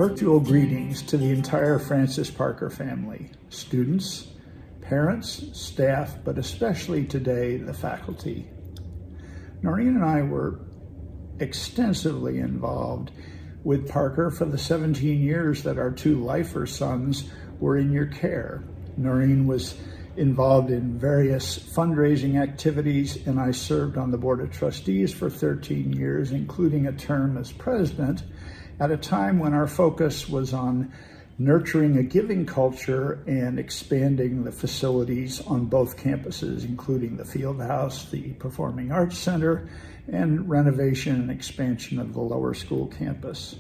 virtual greetings to the entire Francis Parker family, students, parents, staff, but especially today, the faculty. Noreen and I were extensively involved with Parker for the 17 years that our two lifer sons were in your care. Noreen was involved in various fundraising activities, and I served on the Board of Trustees for 13 years, including a term as president, at a time when our focus was on nurturing a giving culture and expanding the facilities on both campuses, including the Field House, the Performing Arts Center, and renovation and expansion of the lower school campus.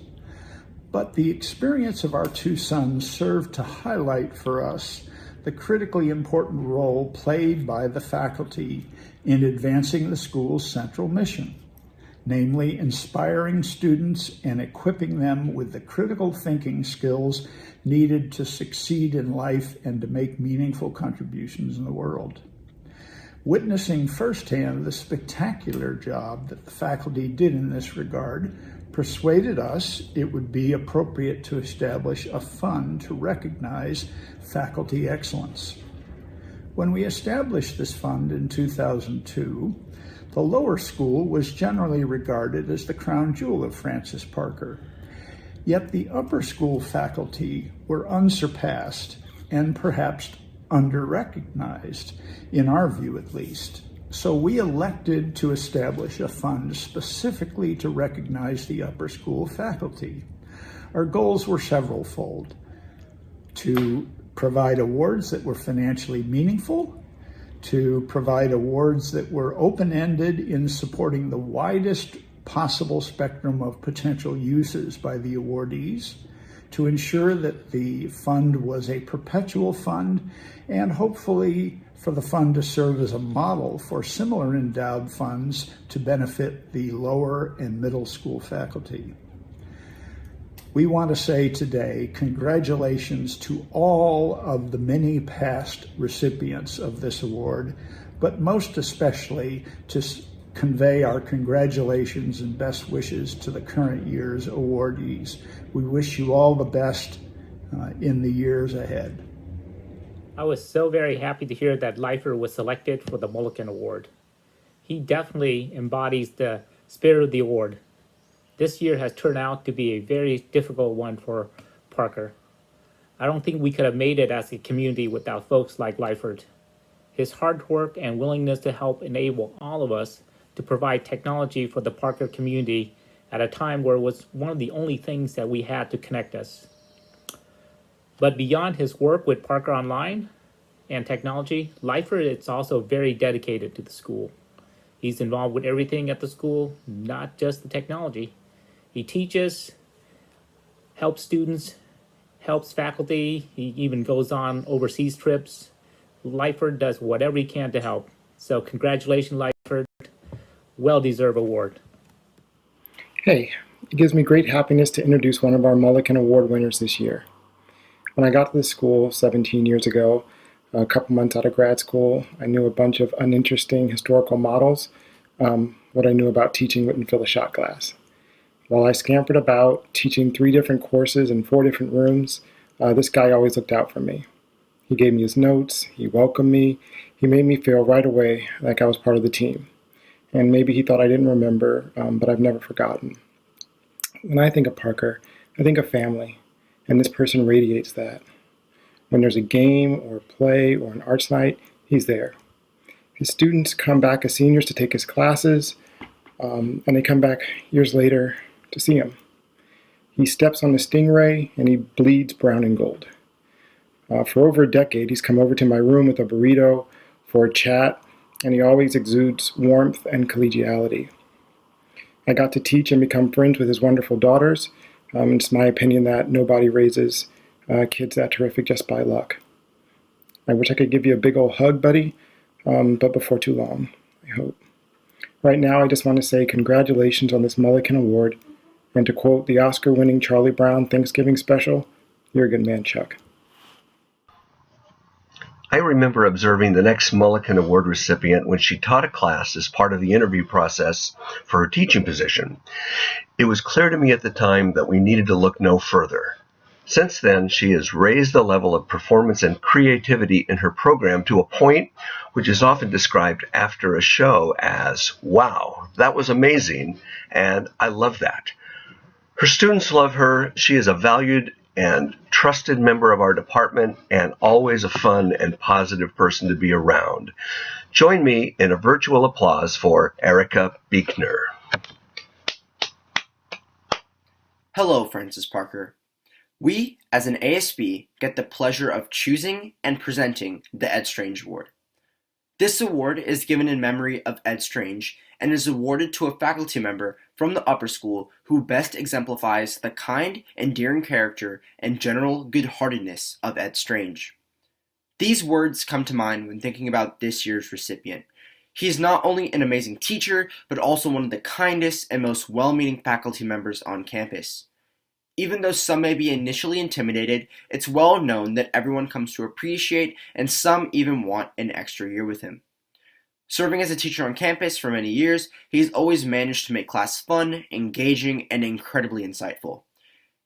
But the experience of our two sons served to highlight for us the critically important role played by the faculty in advancing the school's central mission, namely inspiring students and equipping them with the critical thinking skills needed to succeed in life and to make meaningful contributions in the world. Witnessing firsthand the spectacular job that the faculty did in this regard persuaded us it would be appropriate to establish a fund to recognize faculty excellence. When we established this fund in 2002, the lower school was generally regarded as the crown jewel of Francis Parker. Yet the upper school faculty were unsurpassed and perhaps under-recognized, in our view at least. So we elected to establish a fund specifically to recognize the upper school faculty. Our goals were several-fold: to provide awards that were financially meaningful, to provide awards that were open-ended in supporting the widest possible spectrum of potential uses by the awardees, to ensure that the fund was a perpetual fund, and hopefully for the fund to serve as a model for similar endowed funds to benefit the lower and middle school faculty. We want to say today, congratulations to all of the many past recipients of this award, but most especially to convey our congratulations and best wishes to the current year's awardees. We wish you all the best in the years ahead. I was so very happy to hear that Lifer was selected for the Mulliken Award. He definitely embodies the spirit of the award. This year has turned out to be a very difficult one for Parker. I don't think we could have made it as a community without folks like Lyford. His hard work and willingness to help enable all of us to provide technology for the Parker community at a time where it was one of the only things that we had to connect us. But beyond his work with Parker Online and technology, Lyford is also very dedicated to the school. He's involved with everything at the school, not just the technology. He teaches, helps students, helps faculty. He even goes on overseas trips. Lyford does whatever he can to help. So congratulations, Lyford. Well-deserved award. Hey, it gives me great happiness to introduce one of our Mulliken Award winners this year. When I got to the school 17 years ago, a couple months out of grad school, I knew a bunch of uninteresting historical models. What I knew about teaching wouldn't fill a shot glass. While I scampered about teaching 3 different courses in 4 different rooms, this guy always looked out for me. He gave me his notes, he welcomed me, he made me feel right away like I was part of the team. And maybe he thought I didn't remember, but I've never forgotten. When I think of Parker, I think of family, and this person radiates that. When there's a game or a play or an arts night, he's there. His students come back as seniors to take his classes, and they come back years later to see him. He steps on the Stingray and he bleeds brown and gold. For over a decade, he's come over to my room with a burrito for a chat, and he always exudes warmth and collegiality. I got to teach and become friends with his wonderful daughters. It's my opinion that nobody raises kids that terrific just by luck. I wish I could give you a big old hug, buddy, but before too long, I hope. Right now, I just want to say congratulations on this Mulliken Award, and to quote the Oscar-winning Charlie Brown Thanksgiving special, you're a good man, Chuck. I remember observing the next Mulliken Award recipient when she taught a class as part of the interview process for her teaching position. It was clear to me at the time that we needed to look no further. Since then, she has raised the level of performance and creativity in her program to a point which is often described after a show as, "Wow, that was amazing," and "I love that." Her students love her. She is a valued and trusted member of our department and always a fun and positive person to be around. Join me in a virtual applause for Erica Buechner. Hello, Francis Parker. We, as an ASB, get the pleasure of choosing and presenting the Ed Strange Award. This award is given in memory of Ed Strange and is awarded to a faculty member from the upper school who best exemplifies the kind, endearing character and general good-heartedness of Ed Strange. These words come to mind when thinking about this year's recipient. He is not only an amazing teacher, but also one of the kindest and most well-meaning faculty members on campus. Even though some may be initially intimidated, it's well known that everyone comes to appreciate and some even want an extra year with him. Serving as a teacher on campus for many years, he's always managed to make class fun, engaging, and incredibly insightful.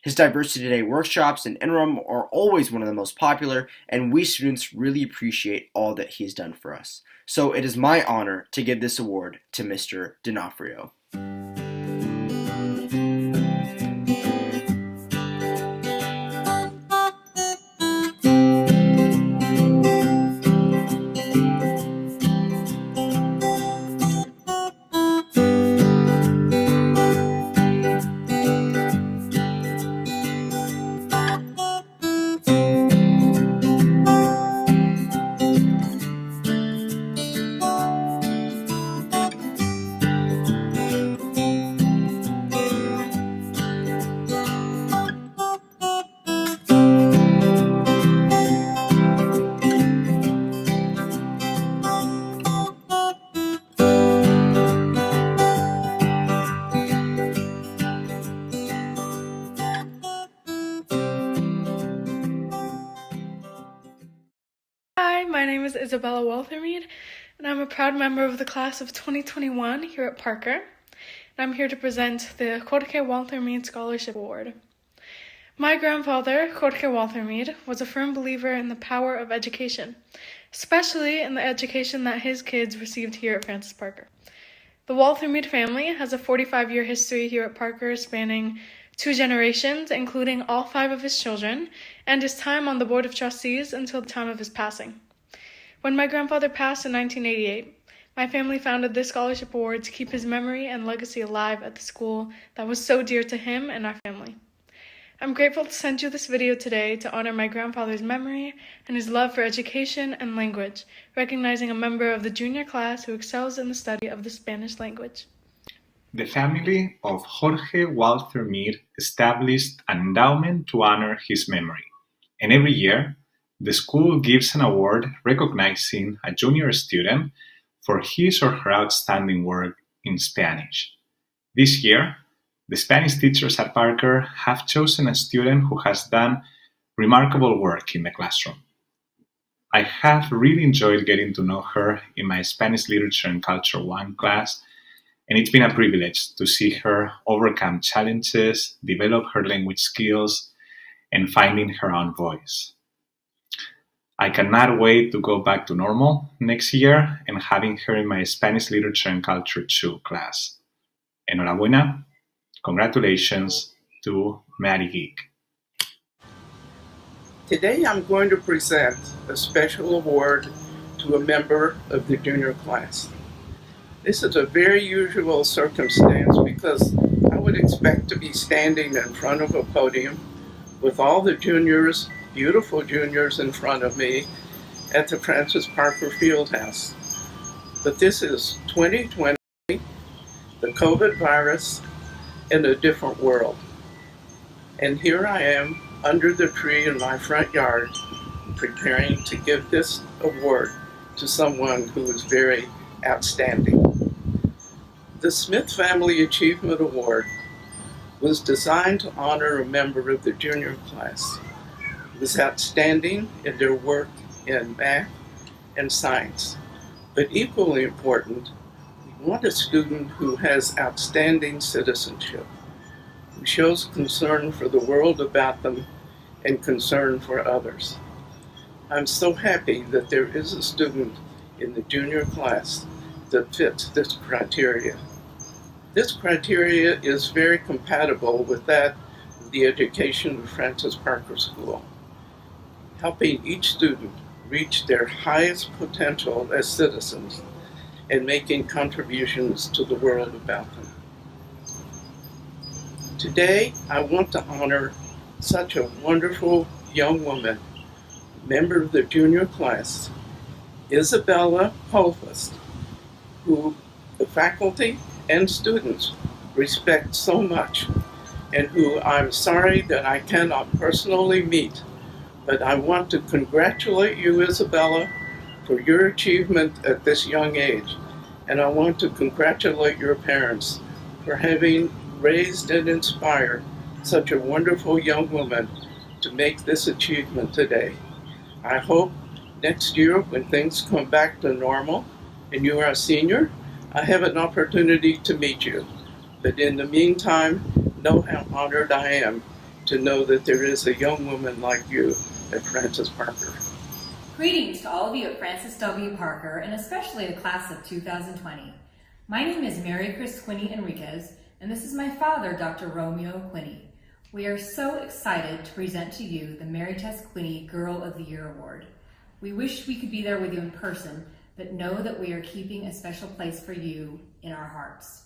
His Diversity Day workshops and interim are always one of the most popular, and we students really appreciate all that he's done for us. So it is my honor to give this award to Mr. D'Onofrio. Hi, my name is Isabella Walthermead, and I'm a proud member of the class of 2021 here at Parker. And I'm here to present the Jorge Walthermead Scholarship Award. My grandfather, Jorge Walthermead, was a firm believer in the power of education, especially in the education that his kids received here at Francis Parker. The Walthermead family has a 45-year history here at Parker spanning 2 generations, including all 5 of his children, and his time on the Board of Trustees until the time of his passing. When my grandfather passed in 1988, my family founded this scholarship award to keep his memory and legacy alive at the school that was so dear to him and our family. I'm grateful to send you this video today to honor my grandfather's memory and his love for education and language, recognizing a member of the junior class who excels in the study of the Spanish language. The family of Jorge Walthermead established an endowment to honor his memory, and every year, the school gives an award recognizing a junior student for his or her outstanding work in Spanish. This year, the Spanish teachers at Parker have chosen a student who has done remarkable work in the classroom. I have really enjoyed getting to know her in my Spanish Literature and Culture 1 class, and it's been a privilege to see her overcome challenges, develop her language skills, and finding her own voice. I cannot wait to go back to normal next year and having her in my Spanish Literature and Culture 2 class. Enhorabuena. Congratulations to Maddie Geek. Today I'm going to present a special award to a member of the junior class. This is a very usual circumstance because I would expect to be standing in front of a podium with all the juniors, beautiful juniors in front of me at the Francis Parker Fieldhouse. But this is 2020, the COVID virus, in a different world. And here I am under the tree in my front yard preparing to give this award to someone who is very outstanding. The Smith Family Achievement Award was designed to honor a member of the junior class who was outstanding in their work in math and science. But equally important, we want a student who has outstanding citizenship, who shows concern for the world about them and concern for others. I'm so happy that there is a student in the junior class that fits this criteria. This criteria is very compatible with that of the education of Francis Parker School, helping each student reach their highest potential as citizens and making contributions to the world about them. Today, I want to honor such a wonderful young woman, member of the junior class, Isabella Holfast, who the faculty and students respect so much, and who I'm sorry that I cannot personally meet. But I want to congratulate you, Isabella, for your achievement at this young age. And I want to congratulate your parents for having raised and inspired such a wonderful young woman to make this achievement today. I hope next year, when things come back to normal and you are a senior, I have an opportunity to meet you. But in the meantime, know how honored I am to know that there is a young woman like you at Francis Parker. Greetings to all of you at Francis W. Parker, and especially the class of 2020. My name is Mary Chris Quinney Enriquez, and this is my father, Dr. Romeo Quinney. We are so excited to present to you the Mary Tess Quinney Girl of the Year Award. We wish we could be there with you in person, but know that we are keeping a special place for you in our hearts.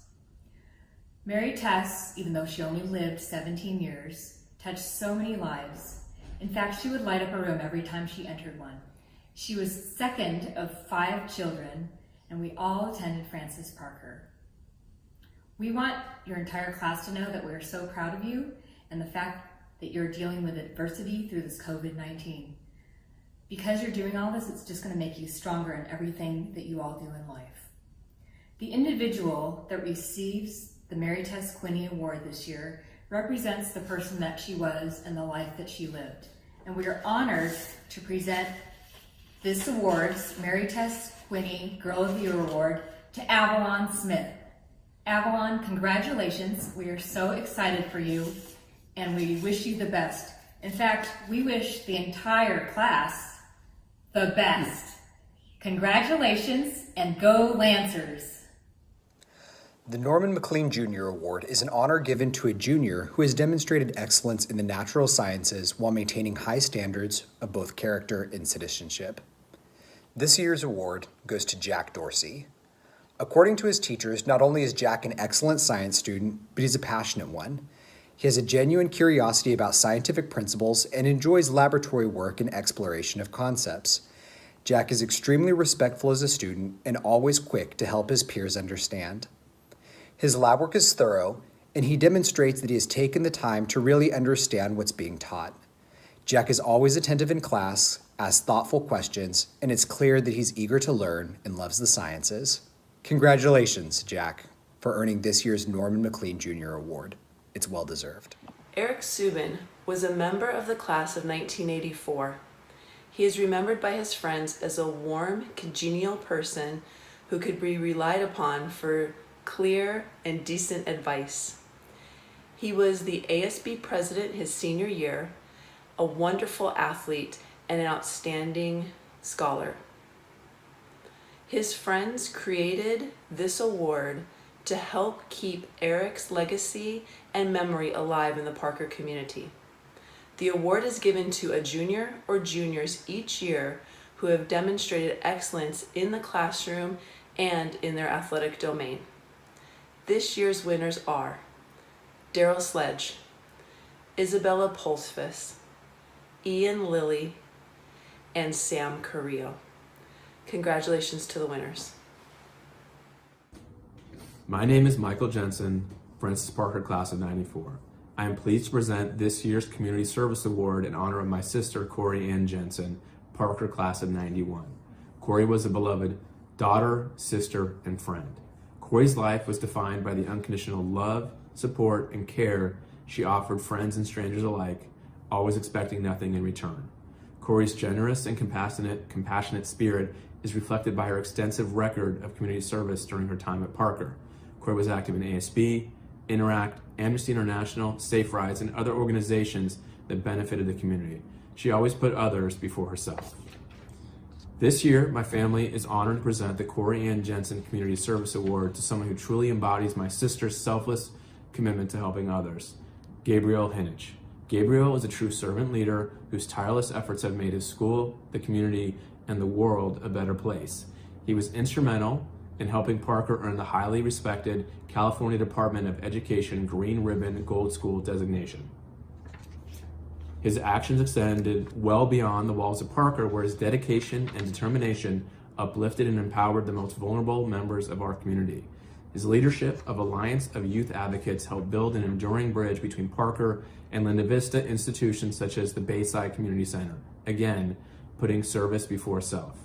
Mary Tess, even though she only lived 17 years, touched so many lives. In fact, she would light up a room every time she entered one. She was second of 5 children, and we all attended Francis Parker. We want your entire class to know that we are so proud of you and the fact that you're dealing with adversity through this COVID-19. Because you're doing all this, it's just going to make you stronger in everything that you all do in life. The individual that receives the Mary Tess Quinney Award this year represents the person that she was and the life that she lived. And we are honored to present this award, Mary Tess Quinney Girl of the Year Award, to Avalon Smith. Avalon, congratulations. We are so excited for you, and we wish you the best. In fact, we wish the entire class the best. Congratulations, and go Lancers. The Norman McLean Jr. Award is an honor given to a junior who has demonstrated excellence in the natural sciences while maintaining high standards of both character and citizenship. This year's award goes to Jack Dorsey. According to his teachers, not only is Jack an excellent science student, but he's a passionate one. He has a genuine curiosity about scientific principles and enjoys laboratory work and exploration of concepts. Jack is extremely respectful as a student and always quick to help his peers understand. His lab work is thorough, and he demonstrates that he has taken the time to really understand what's being taught. Jack is always attentive in class, asks thoughtful questions, and it's clear that he's eager to learn and loves the sciences. Congratulations, Jack, for earning this year's Norman McLean Jr. Award. It's well deserved. Eric Subin was a member of the class of 1984. He is remembered by his friends as a warm, congenial person who could be relied upon for clear and decent advice. He was the ASB president his senior year, a wonderful athlete, and an outstanding scholar. His friends created this award to help keep Eric's legacy and memory alive in the Parker community. The award is given to a junior or juniors each year who have demonstrated excellence in the classroom and in their athletic domain. This year's winners are Daryl Sledge, Isabella Polsfus, Ian Lilly, and Sam Carrillo. Congratulations to the winners. My name is Michael Jensen, Francis Parker class of 94. I am pleased to present this year's Community Service Award in honor of my sister, Corey Ann Jensen, Parker class of 91. Corey was a beloved daughter, sister, and friend. Corey's life was defined by the unconditional love, support, and care she offered friends and strangers alike, always expecting nothing in return. Corey's generous and compassionate spirit is reflected by her extensive record of community service during her time at Parker. Corey was active in ASB, Interact, Amnesty International, Safe Rides, and other organizations that benefited the community. She always put others before herself. This year, my family is honored to present the Corey Ann Jensen Community Service Award to someone who truly embodies my sister's selfless commitment to helping others, Gabriel Hinich. Gabriel is a true servant leader whose tireless efforts have made his school, the community, and the world a better place. He was instrumental in helping Parker earn the highly respected California Department of Education Green Ribbon Gold School designation. His actions extended well beyond the walls of Parker, where his dedication and determination uplifted and empowered the most vulnerable members of our community. His leadership of Alliance of Youth Advocates helped build an enduring bridge between Parker and Linda Vista institutions such as the Bayside Community Center, again, putting service before self.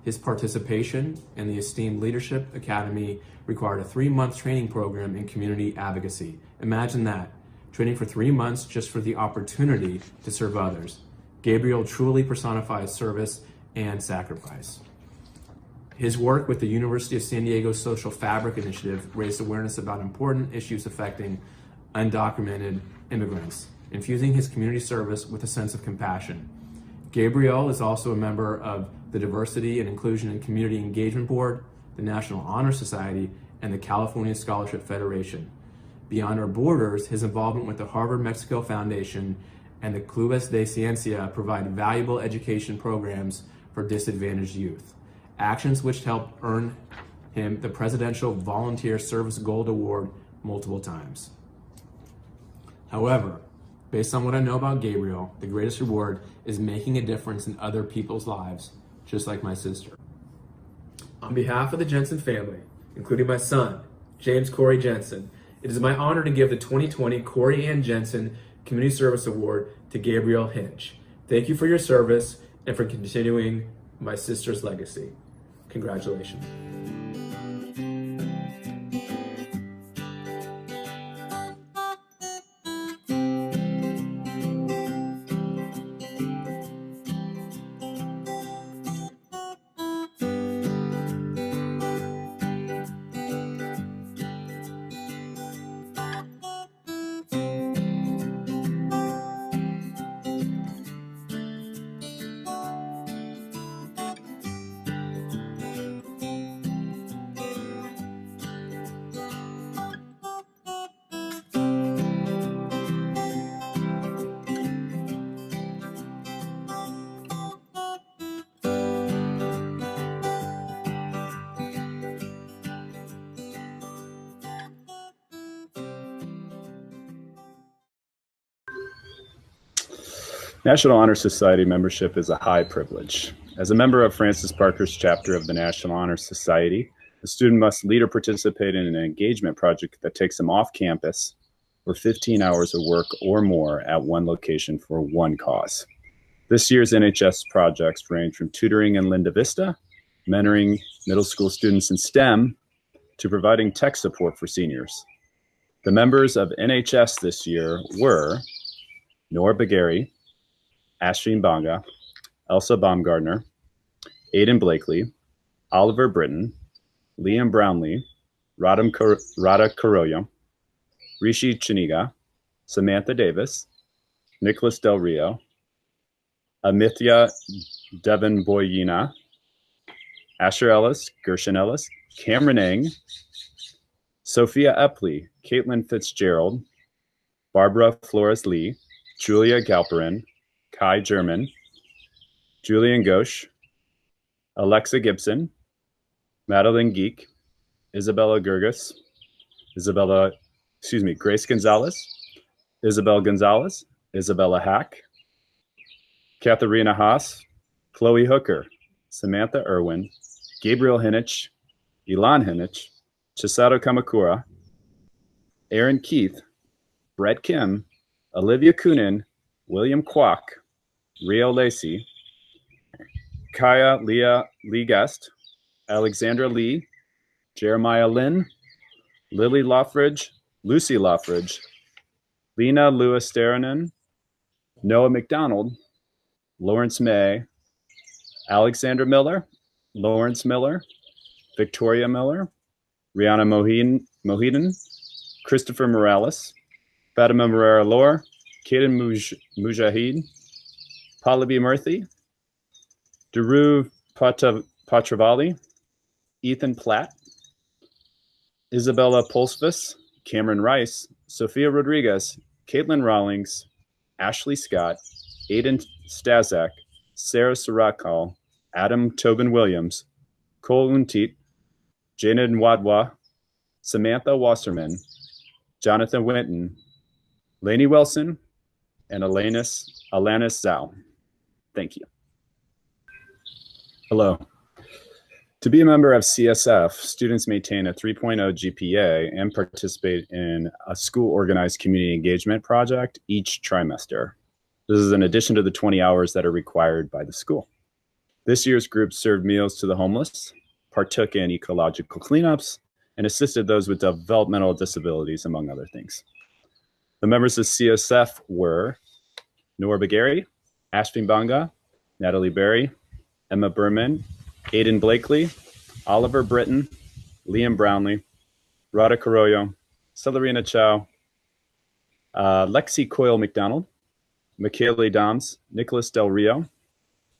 His participation in the esteemed Leadership Academy required a 3-month training program in community advocacy. Imagine that, training for 3 months just for the opportunity to serve others. Gabriel truly personifies service and sacrifice. His work with the University of San Diego Social Fabric Initiative raised awareness about important issues affecting undocumented immigrants, infusing his community service with a sense of compassion. Gabriel is also a member of the Diversity and Inclusion and Community Engagement Board, the National Honor Society, and the California Scholarship Federation. Beyond our borders, his involvement with the Harvard-Mexico Foundation and the Clubes de Ciencia provide valuable education programs for disadvantaged youth, actions which helped earn him the Presidential Volunteer Service Gold Award multiple times. However, based on what I know about Gabriel, the greatest reward is making a difference in other people's lives, just like my sister. On behalf of the Jensen family, including my son, James Corey Jensen, it is my honor to give the 2020 Corey Ann Jensen Community Service Award to Gabriel Hinch. Thank you for your service and for continuing my sister's legacy. Congratulations. National Honor Society membership is a high privilege. As a member of Francis Parker's chapter of the National Honor Society, the student must lead or participate in an engagement project that takes them off campus for 15 hours of work or more at one location for one cause. This year's NHS projects range from tutoring in Linda Vista, mentoring middle school students in STEM, to providing tech support for seniors. The members of NHS this year were Nora Bagari, Ashleen Banga, Elsa Baumgardner, Aidan Blakely, Oliver Britton, Liam Brownlee, Radha Karoya, Rishi Chiniga, Samantha Davis, Nicholas Del Rio, Amithya Devon Boyina, Asher Ellis, Gershon Ellis, Cameron Eng, Sophia Epley, Caitlin Fitzgerald, Barbara Flores Lee, Julia Galperin, Kai German, Julian Ghosh, Alexa Gibson, Madeline Geek, Isabella Gurgis, Grace Gonzalez, Isabel Gonzalez, Isabella Hack, Katharina Haas, Chloe Hooker, Samantha Irwin, Gabriel Hinich, Ilan Hinich, Chisato Kamakura, Aaron Keith, Brett Kim, Olivia Kunin, William Kwok, Rio Lacey, Kaya Leah Lee Guest, Alexandra Lee, Jeremiah Lynn, Lily Loffridge, Lucy Loffridge, Lena Lewis Steranen, Noah McDonald, Lawrence May, Alexandra Miller, Lawrence Miller, Victoria Miller, Rihanna Mohidan, Christopher Morales, Fatima Morera Lore, Kaden Mujahid, Pallavi Murthy, Dhruv Patravali, Ethan Platt, Isabella Polsvis, Cameron Rice, Sophia Rodriguez, Caitlin Rawlings, Ashley Scott, Aiden Stazak, Sarah Sarakal, Adam Tobin Williams, Cole Untit, Jana Nwadwa, Samantha Wasserman, Jonathan Winton, Lainey Wilson, and Alanis Zhao. Thank you. Hello. To be a member of CSF, students maintain a 3.0 GPA and participate in a school-organized community engagement project each trimester. This is in addition to the 20 hours that are required by the school. This year's group served meals to the homeless, partook in ecological cleanups, and assisted those with developmental disabilities, among other things. The members of CSF were Noor Bagari, Ashvin Banga, Natalie Berry, Emma Berman, Aidan Blakely, Oliver Britton, Liam Brownlee, Radha Carollo, Celerina Chow, Lexi Coyle McDonald, Michaela Doms, Nicholas Del Rio,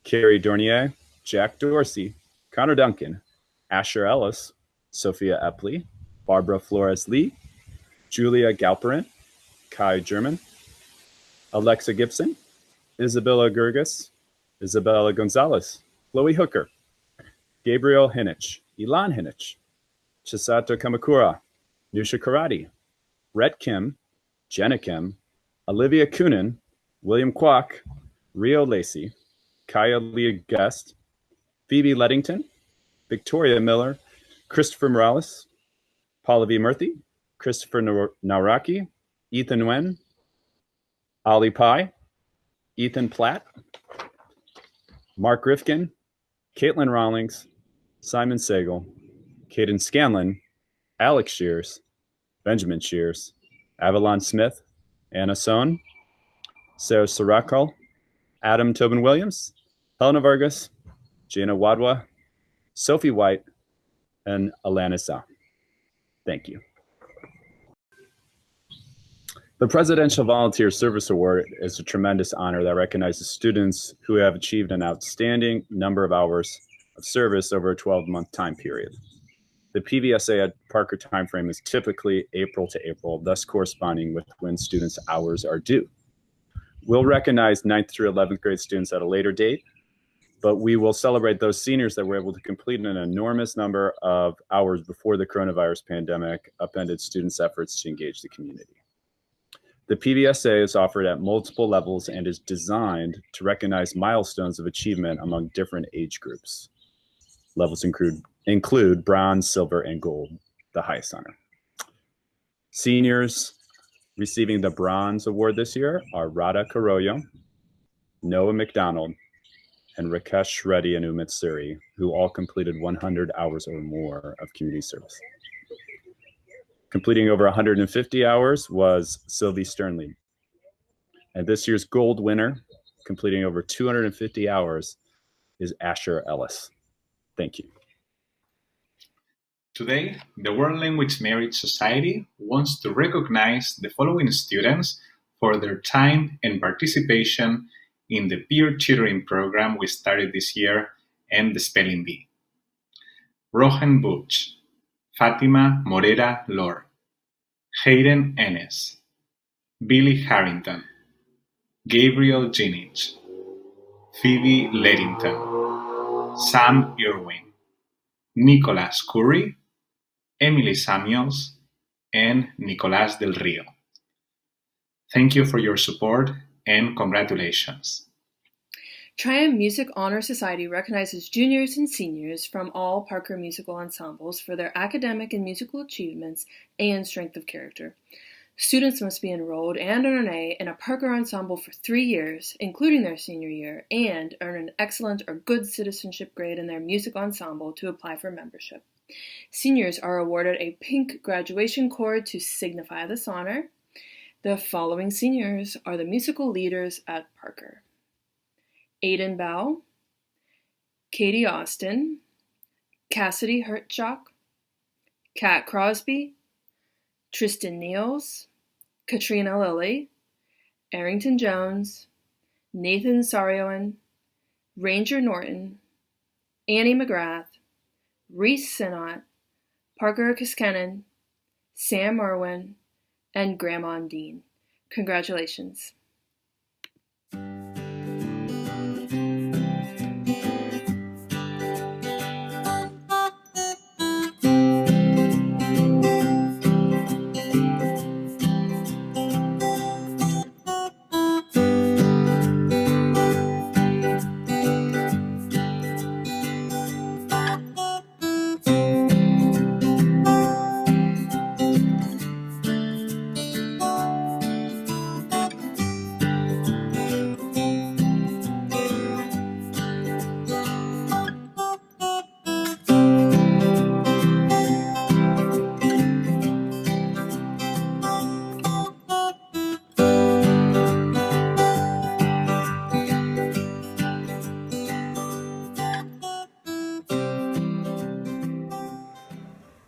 Carrie Dornier, Jack Dorsey, Connor Duncan, Asher Ellis, Sophia Epley, Barbara Flores Lee, Julia Galperin, Kai German, Alexa Gibson, Isabella Gurgis, Isabella Gonzalez, Chloe Hooker, Gabriel Hinich, Ilan Hinich, Chisato Kamakura, Nusha Karate, Rhett Kim, Jenna Kim, Olivia Coonan, William Kwok, Rio Lacey, Kaya Leah Guest, Phoebe Leddington, Victoria Miller, Christopher Morales, Pallavi Murthy, Christopher Nauraki, Ethan Nguyen, Ali Pai, Ethan Platt, Mark Rifkin, Caitlin Rawlings, Simon Sagal, Caden Scanlon, Alex Shears, Benjamin Shears, Avalon Smith, Anna Sohn, Sarah Sarakal, Adam Tobin Williams, Helena Vargas, Jana Wadwa, Sophie White, and Alana Sa. Thank you. The Presidential Volunteer Service Award is a tremendous honor that recognizes students who have achieved an outstanding number of hours of service over a 12-month time period. The PVSA at Parker timeframe is typically April to April, thus corresponding with when students' hours are due. We'll recognize 9th through 11th grade students at a later date, but we will celebrate those seniors that were able to complete an enormous number of hours before the coronavirus pandemic upended students' efforts to engage the community. The PVSA is offered at multiple levels and is designed to recognize milestones of achievement among different age groups. Levels include bronze, silver, and gold, the highest honor. Seniors receiving the bronze award this year are Radha Carollo, Noah McDonald, and Rakesh Reddy and Umit Suri, who all completed 100 hours or more of community service. Completing over 150 hours was Sylvie Sternley. And this year's gold winner, completing over 250 hours, is Asher Ellis. Thank you. Today, the World Language Merit Society wants to recognize the following students for their time and participation in the peer tutoring program we started this year and the Spelling Bee. Rohan Butch, Fatima Morera Lor, Hayden Ennis, Billy Harrington, Gabriel Ginich, Phoebe Leddington, Sam Irwin, Nicholas Curry, Emily Samuels, and Nicolás del Rio. Thank you for your support and congratulations. Triumph Music Honor Society recognizes juniors and seniors from all Parker musical ensembles for their academic and musical achievements and strength of character. Students must be enrolled and earn an A in a Parker ensemble for 3 years, including their senior year, and earn an excellent or good citizenship grade in their music ensemble to apply for membership. Seniors are awarded a pink graduation cord to signify this honor. The following seniors are the musical leaders at Parker: Aiden Bao, Katie Austin, Cassidy Hertzschock, Kat Crosby, Tristan Niels, Katrina Lilly, Arrington Jones, Nathan Sarioan, Ranger Norton, Annie McGrath, Reese Sinnott, Parker Kiskanen, Sam Irwin, and Grandma Dean. Congratulations.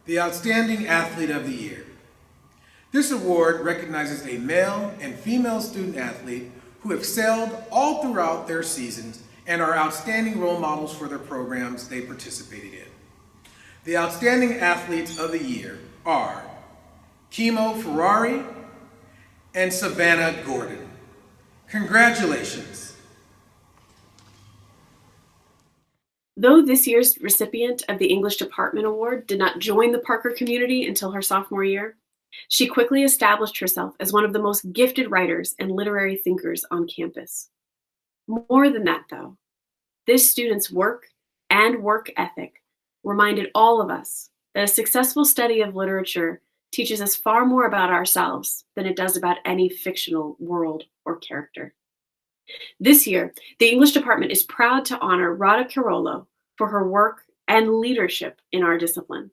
The Outstanding Athlete of the Year. This award recognizes a male and female student athlete who excelled all throughout their seasons and are outstanding role models for their programs they participated in. The Outstanding Athletes of the Year are Kimo Ferrari and Savannah Gordon. Congratulations. Though this year's recipient of the English Department Award did not join the Parker community until her sophomore year, she quickly established herself as one of the most gifted writers and literary thinkers on campus. More than that, though, this student's work and work ethic reminded all of us that a successful study of literature teaches us far more about ourselves than it does about any fictional world or character. This year, the English department is proud to honor Radha Carollo for her work and leadership in our discipline.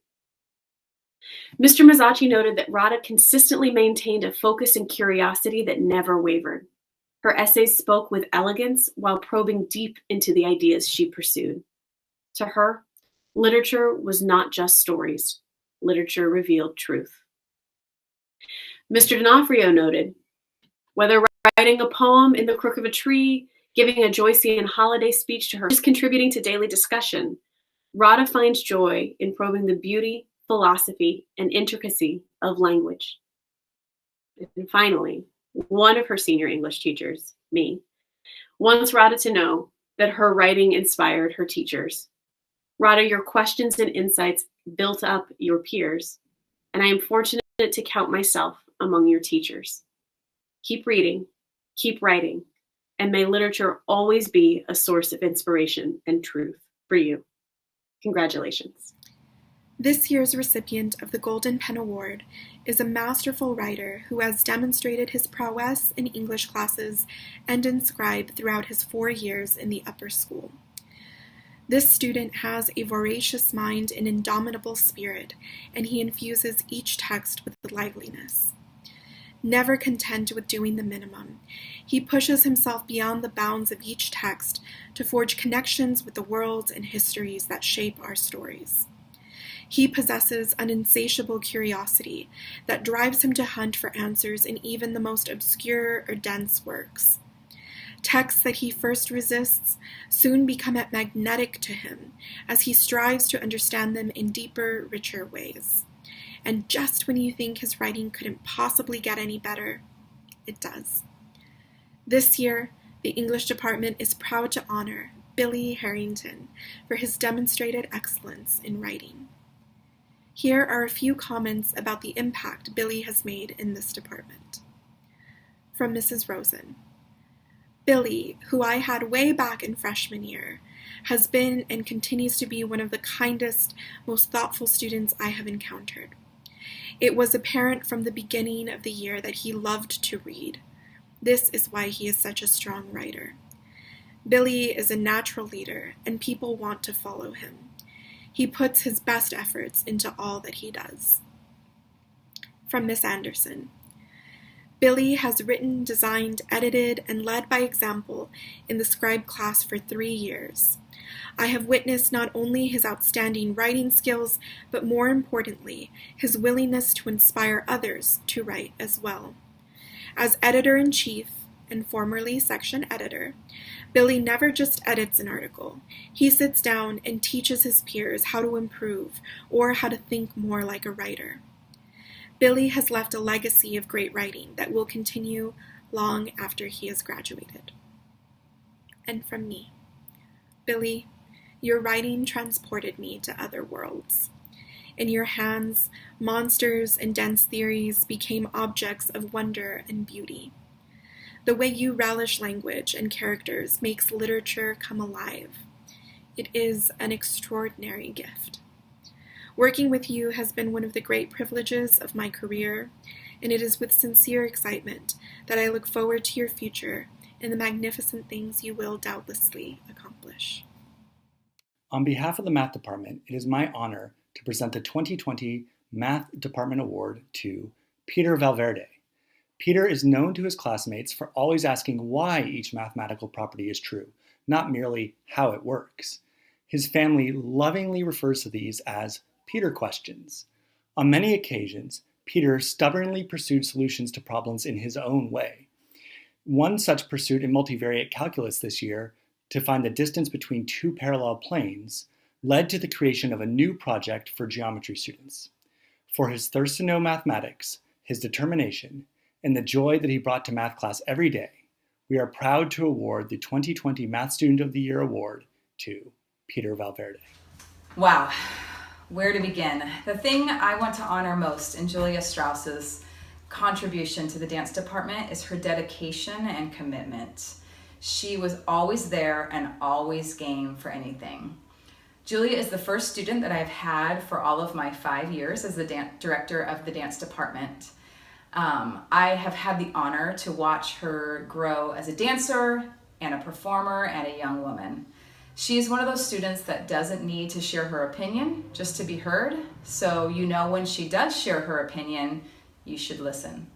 Mr. Mazzacci noted that Radha consistently maintained a focus and curiosity that never wavered. Her essays spoke with elegance while probing deep into the ideas she pursued. To her, literature was not just stories. Literature revealed truth. Mr. D'Onofrio noted, whether writing a poem in the crook of a tree, giving a Joycean holiday speech to her, just contributing to daily discussion, Radha finds joy in probing the beauty, philosophy, and intricacy of language. And finally, one of her senior English teachers, me, wants Radha to know that her writing inspired her teachers. Radha, your questions and insights built up your peers, and I am fortunate to count myself among your teachers. Keep reading, keep writing, and may literature always be a source of inspiration and truth for you. Congratulations. This year's recipient of the Golden Pen Award is a masterful writer who has demonstrated his prowess in English classes and in scribe throughout his 4 years in the upper school. This student has a voracious mind and indomitable spirit, and he infuses each text with liveliness. Never content with doing the minimum, he pushes himself beyond the bounds of each text to forge connections with the worlds and histories that shape our stories. He possesses an insatiable curiosity that drives him to hunt for answers in even the most obscure or dense works. Texts that he first resists soon become magnetic to him as he strives to understand them in deeper, richer ways. And just when you think his writing couldn't possibly get any better, it does. This year, the English department is proud to honor Billy Harrington for his demonstrated excellence in writing. Here are a few comments about the impact Billy has made in this department. From Mrs. Rosen. Billy, who I had way back in freshman year, has been and continues to be one of the kindest, most thoughtful students I have encountered. It was apparent from the beginning of the year that he loved to read. This is why he is such a strong writer. Billy is a natural leader, and people want to follow him. He puts his best efforts into all that he does. From Miss Anderson. Billy has written, designed, edited, and led by example in the scribe class for 3 years. I have witnessed not only his outstanding writing skills, but more importantly, his willingness to inspire others to write as well. As editor-in-chief and formerly section editor, Billy never just edits an article. He sits down and teaches his peers how to improve or how to think more like a writer. Billy has left a legacy of great writing that will continue long after he has graduated. And from me, Billy, your writing transported me to other worlds. In your hands, monsters and dense theories became objects of wonder and beauty. The way you relish language and characters makes literature come alive. It is an extraordinary gift. Working with you has been one of the great privileges of my career, and it is with sincere excitement that I look forward to your future and the magnificent things you will doubtlessly accomplish. On behalf of the Math Department, it is my honor to present the 2020 Math Department Award to Peter Valverde. Peter is known to his classmates for always asking why each mathematical property is true, not merely how it works. His family lovingly refers to these as Peter questions. On many occasions, Peter stubbornly pursued solutions to problems in his own way. One such pursuit in multivariate calculus this year, to find the distance between two parallel planes, led to the creation of a new project for geometry students. For his thirst to know mathematics, his determination, and the joy that he brought to math class every day, we are proud to award the 2020 Math Student of the Year Award to Peter Valverde. Wow, where to begin? The thing I want to honor most in Julia Strauss's contribution to the dance department is her dedication and commitment. She was always there and always game for anything. Julia is the first student that I've had for all of my 5 years as the director of the dance department. I have had the honor to watch her grow as a dancer and a performer and a young woman. She is one of those students that doesn't need to share her opinion just to be heard. So you know when she does share her opinion, you should listen.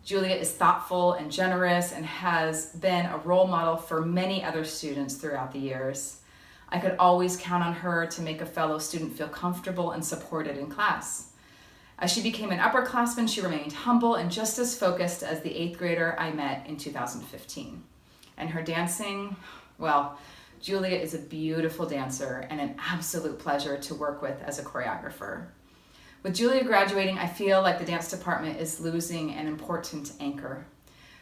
Julia is thoughtful and generous and has been a role model for many other students throughout the years. I could always count on her to make a fellow student feel comfortable and supported in class. As she became an upperclassman, she remained humble and just as focused as the 8th grader I met in 2015. And her dancing, well, Julia is a beautiful dancer and an absolute pleasure to work with as a choreographer. With Julia graduating, I feel like the dance department is losing an important anchor.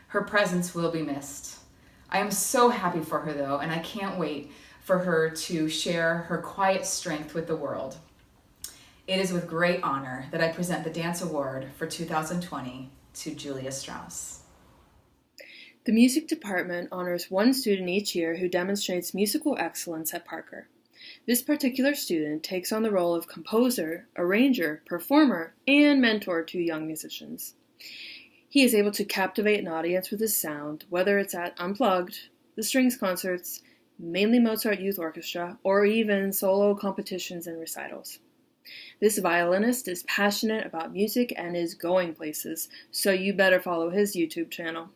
Her presence will be missed. I am so happy for her though, and I can't wait for her to share her quiet strength with the world. It is with great honor that I present the Dance Award for 2020 to Julia Strauss. The music department honors one student each year who demonstrates musical excellence at Parker. This particular student takes on the role of composer, arranger, performer, and mentor to young musicians. He is able to captivate an audience with his sound, whether it's at Unplugged, the Strings concerts, mainly Mozart Youth Orchestra, or even solo competitions and recitals. This violinist is passionate about music and is going places, so you better follow his YouTube channel.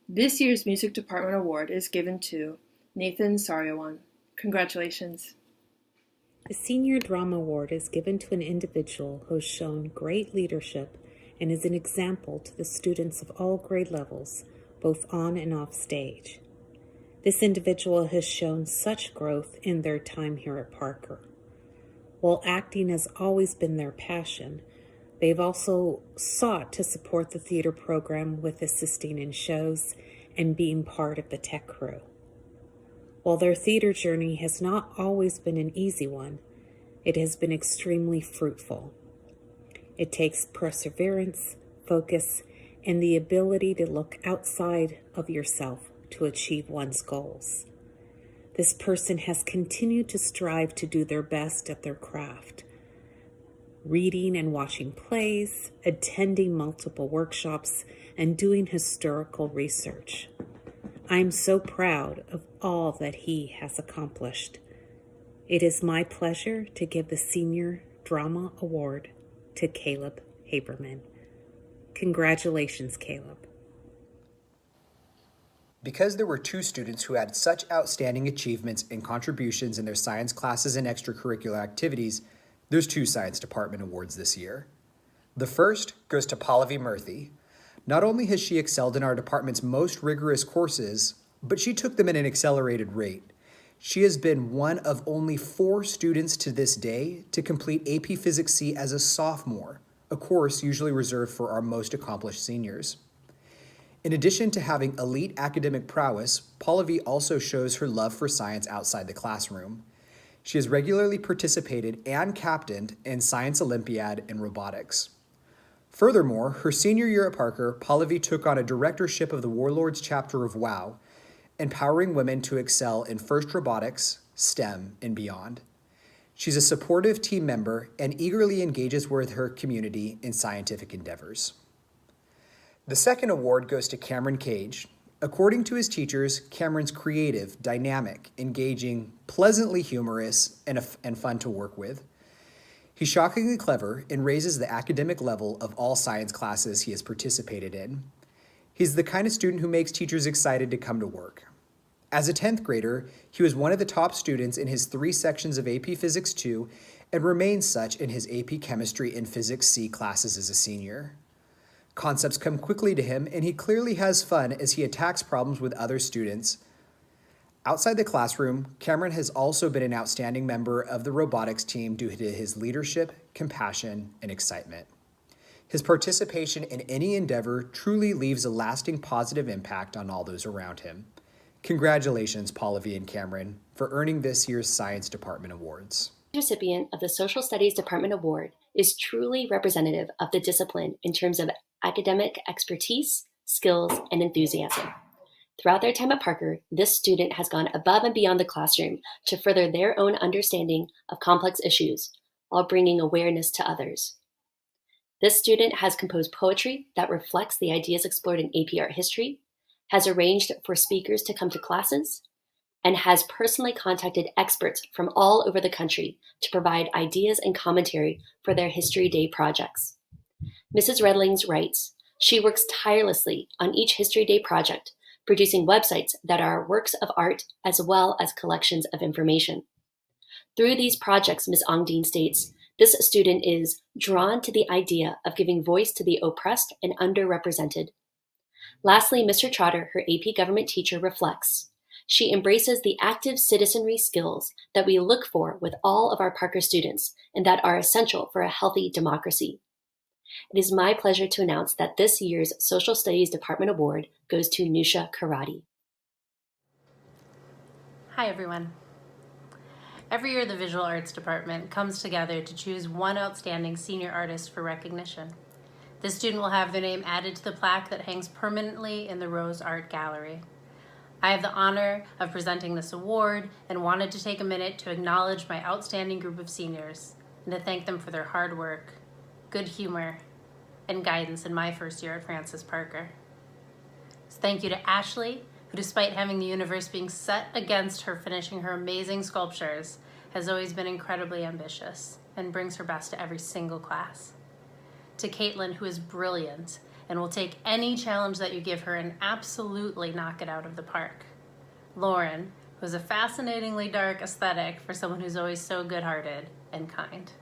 This year's Music Department Award is given to Nathan Saryawan. Congratulations. The Senior Drama Award is given to an individual who has shown great leadership and is an example to the students of all grade levels, both on and off stage. This individual has shown such growth in their time here at Parker. While acting has always been their passion, they've also sought to support the theater program with assisting in shows and being part of the tech crew. While their theater journey has not always been an easy one, it has been extremely fruitful. It takes perseverance, focus, and the ability to look outside of yourself to achieve one's goals. This person has continued to strive to do their best at their craft, reading and watching plays, attending multiple workshops, and doing historical research. I am so proud of all that he has accomplished. It is my pleasure to give the Senior Drama Award to Caleb Haberman. Congratulations, Caleb. Because there were 2 students who had such outstanding achievements and contributions in their science classes and extracurricular activities, there's 2 science department awards this year. The first goes to Pallavi Murthy. Not only has she excelled in our department's most rigorous courses, but she took them at an accelerated rate. She has been one of only 4 students to this day to complete AP Physics C as a sophomore, a course usually reserved for our most accomplished seniors. In addition to having elite academic prowess, Pallavi also shows her love for science outside the classroom. She has regularly participated and captained in Science Olympiad and robotics. Furthermore, her senior year at Parker, Pallavi took on a directorship of the Warlords chapter of WOW, empowering women to excel in FIRST robotics, STEM, and beyond. She's a supportive team member and eagerly engages with her community in scientific endeavors. The second award goes to Cameron Cage. According to his teachers, Cameron's creative, dynamic, engaging, pleasantly humorous, and fun to work with. He's shockingly clever and raises the academic level of all science classes he has participated in. He's the kind of student who makes teachers excited to come to work. As a 10th grader, he was one of the top students in his 3 sections of AP Physics 2 and remains such in his AP Chemistry and Physics C classes as a senior. Concepts come quickly to him, and he clearly has fun as he attacks problems with other students. Outside the classroom, Cameron has also been an outstanding member of the robotics team due to his leadership, compassion, and excitement. His participation in any endeavor truly leaves a lasting positive impact on all those around him. Congratulations, Pallavi and Cameron, for earning this year's Science Department Awards. The recipient of the Social Studies Department Award is truly representative of the discipline in terms of academic expertise, skills, and enthusiasm. Throughout their time at Parker, this student has gone above and beyond the classroom to further their own understanding of complex issues while bringing awareness to others. This student has composed poetry that reflects the ideas explored in AP Art History, has arranged for speakers to come to classes, and has personally contacted experts from all over the country to provide ideas and commentary for their History Day projects. Mrs. Redlings writes, she works tirelessly on each History Day project, producing websites that are works of art as well as collections of information. Through these projects, Ms. Ongdeen states, this student is drawn to the idea of giving voice to the oppressed and underrepresented. Lastly, Mr. Trotter, her AP government teacher, reflects, she embraces the active citizenry skills that we look for with all of our Parker students and that are essential for a healthy democracy. It is my pleasure to announce that this year's Social Studies Department Award goes to Nusha Karati. Hi, everyone. Every year, the Visual Arts Department comes together to choose one outstanding senior artist for recognition. This student will have their name added to the plaque that hangs permanently in the Rose Art Gallery. I have the honor of presenting this award and wanted to take a minute to acknowledge my outstanding group of seniors and to thank them for their hard work, good humor, and guidance in my first year at Francis Parker. So thank you to Ashley, who despite having the universe being set against her finishing her amazing sculptures, has always been incredibly ambitious and brings her best to every single class. To Caitlin, who is brilliant and will take any challenge that you give her and absolutely knock it out of the park. Lauren, who has a fascinatingly dark aesthetic for someone who's always so good-hearted and kind.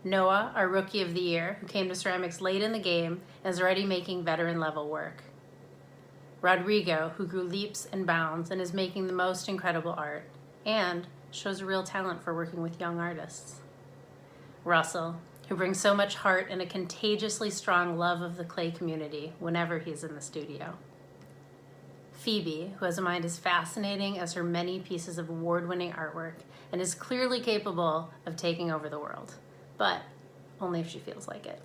Noah, our Rookie of the Year, who came to ceramics late in the game and is already making veteran-level work. Rodrigo, who grew leaps and bounds and is making the most incredible art and shows a real talent for working with young artists. Russell, who brings so much heart and a contagiously strong love of the clay community whenever he's in the studio. Phoebe, who has a mind as fascinating as her many pieces of award-winning artwork and is clearly capable of taking over the world, but only if she feels like it.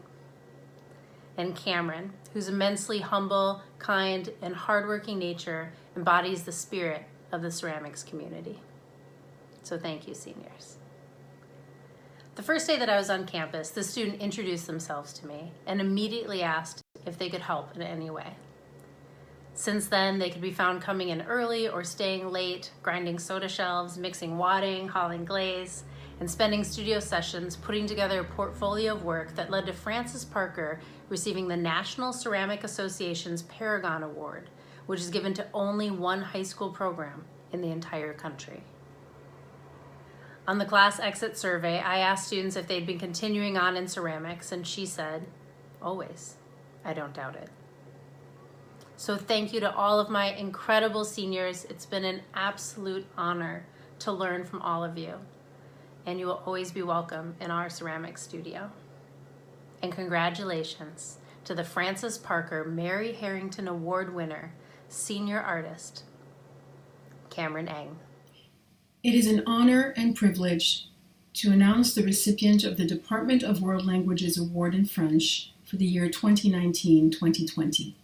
And Cameron, whose immensely humble, kind, and hardworking nature embodies the spirit of the ceramics community. So thank you, seniors. The first day that I was on campus, the student introduced themselves to me and immediately asked if they could help in any way. Since then, they could be found coming in early or staying late, grinding soda shelves, mixing wadding, hauling glaze, and spending studio sessions putting together a portfolio of work that led to Francis Parker receiving the National Ceramic Association's Paragon Award, which is given to only one high school program in the entire country. On the class exit survey, I asked students if they'd been continuing on in ceramics, and she said, always. I don't doubt it. So thank you to all of my incredible seniors. It's been an absolute honor to learn from all of you, and you will always be welcome in our ceramics studio. And congratulations to the Francis Parker Mary Harrington Award winner, senior artist, Cameron Eng. It is an honor and privilege to announce the recipient of the Department of World Languages Award in French for the year 2019-2020.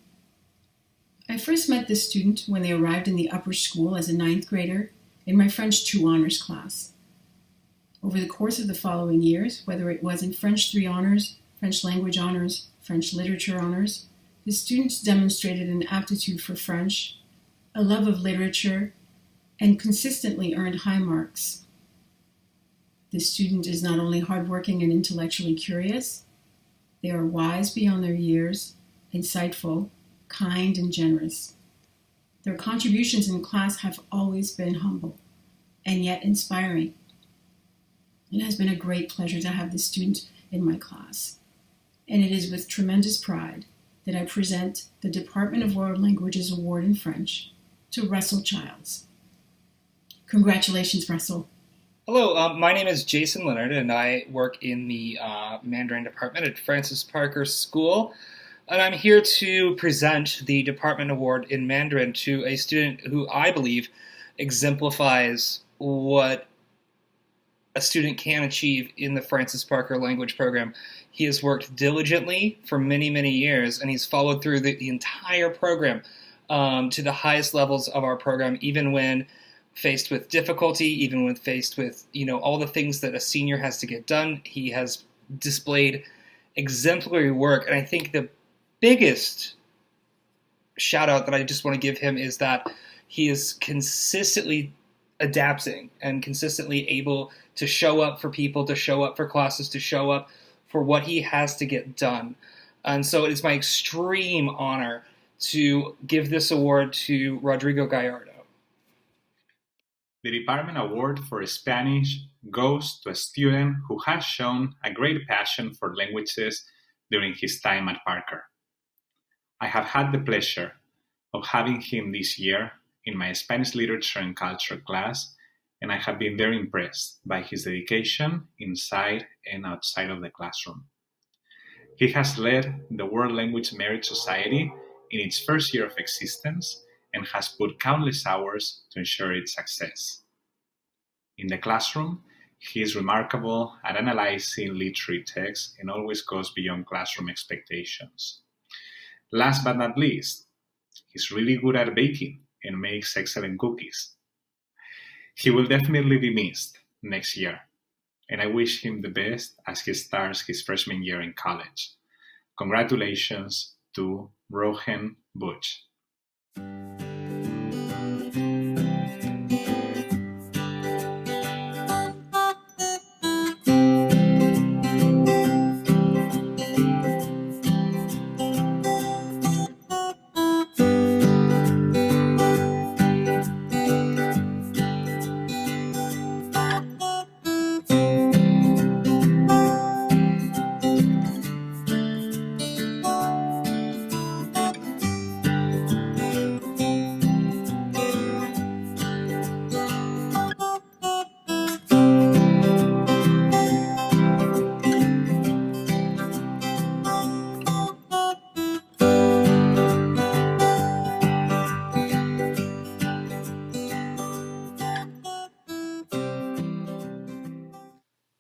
I first met this student when they arrived in the upper school as a 9th grader in my French 2 honors class. Over the course of the following years, whether it was in French 3 honors, French language honors, French literature honors, the students demonstrated an aptitude for French, a love of literature, and consistently earned high marks. This student is not only hardworking and intellectually curious, they are wise beyond their years, insightful, kind, and generous. Their contributions in class have always been humble and yet inspiring. It has been a great pleasure to have this student in my class, and it is with tremendous pride that I present the Department of World Languages Award in French to Russell Childs. Congratulations, Russell. Hello, my name is Jason Leonard, and I work in the Mandarin department at Francis Parker School. And I'm here to present the Department Award in Mandarin to a student who I believe exemplifies what a student can achieve in the Francis Parker language program. He has worked diligently for many, many years, and he's followed through the entire program to the highest levels of our program, even when faced with difficulty, even when faced with, all the things that a senior has to get done. He has displayed exemplary work, and I think the biggest shout out that I just want to give him is that he is consistently adapting and consistently able to show up for people, to show up for classes, to show up for what he has to get done. And so it is my extreme honor to give this award to Rodrigo Gallardo. The Department Award for Spanish goes to a student who has shown a great passion for languages during his time at Parker. I have had the pleasure of having him this year in my Spanish literature and culture class, and I have been very impressed by his dedication inside and outside of the classroom. He has led the World Language Merit Society in its first year of existence and has put countless hours to ensure its success. In the classroom, he is remarkable at analyzing literary texts and always goes beyond classroom expectations. Last but not least, he's really good at baking and makes excellent cookies. He will definitely be missed next year, and I wish him the best as he starts his freshman year in college. Congratulations to Rohan Butch.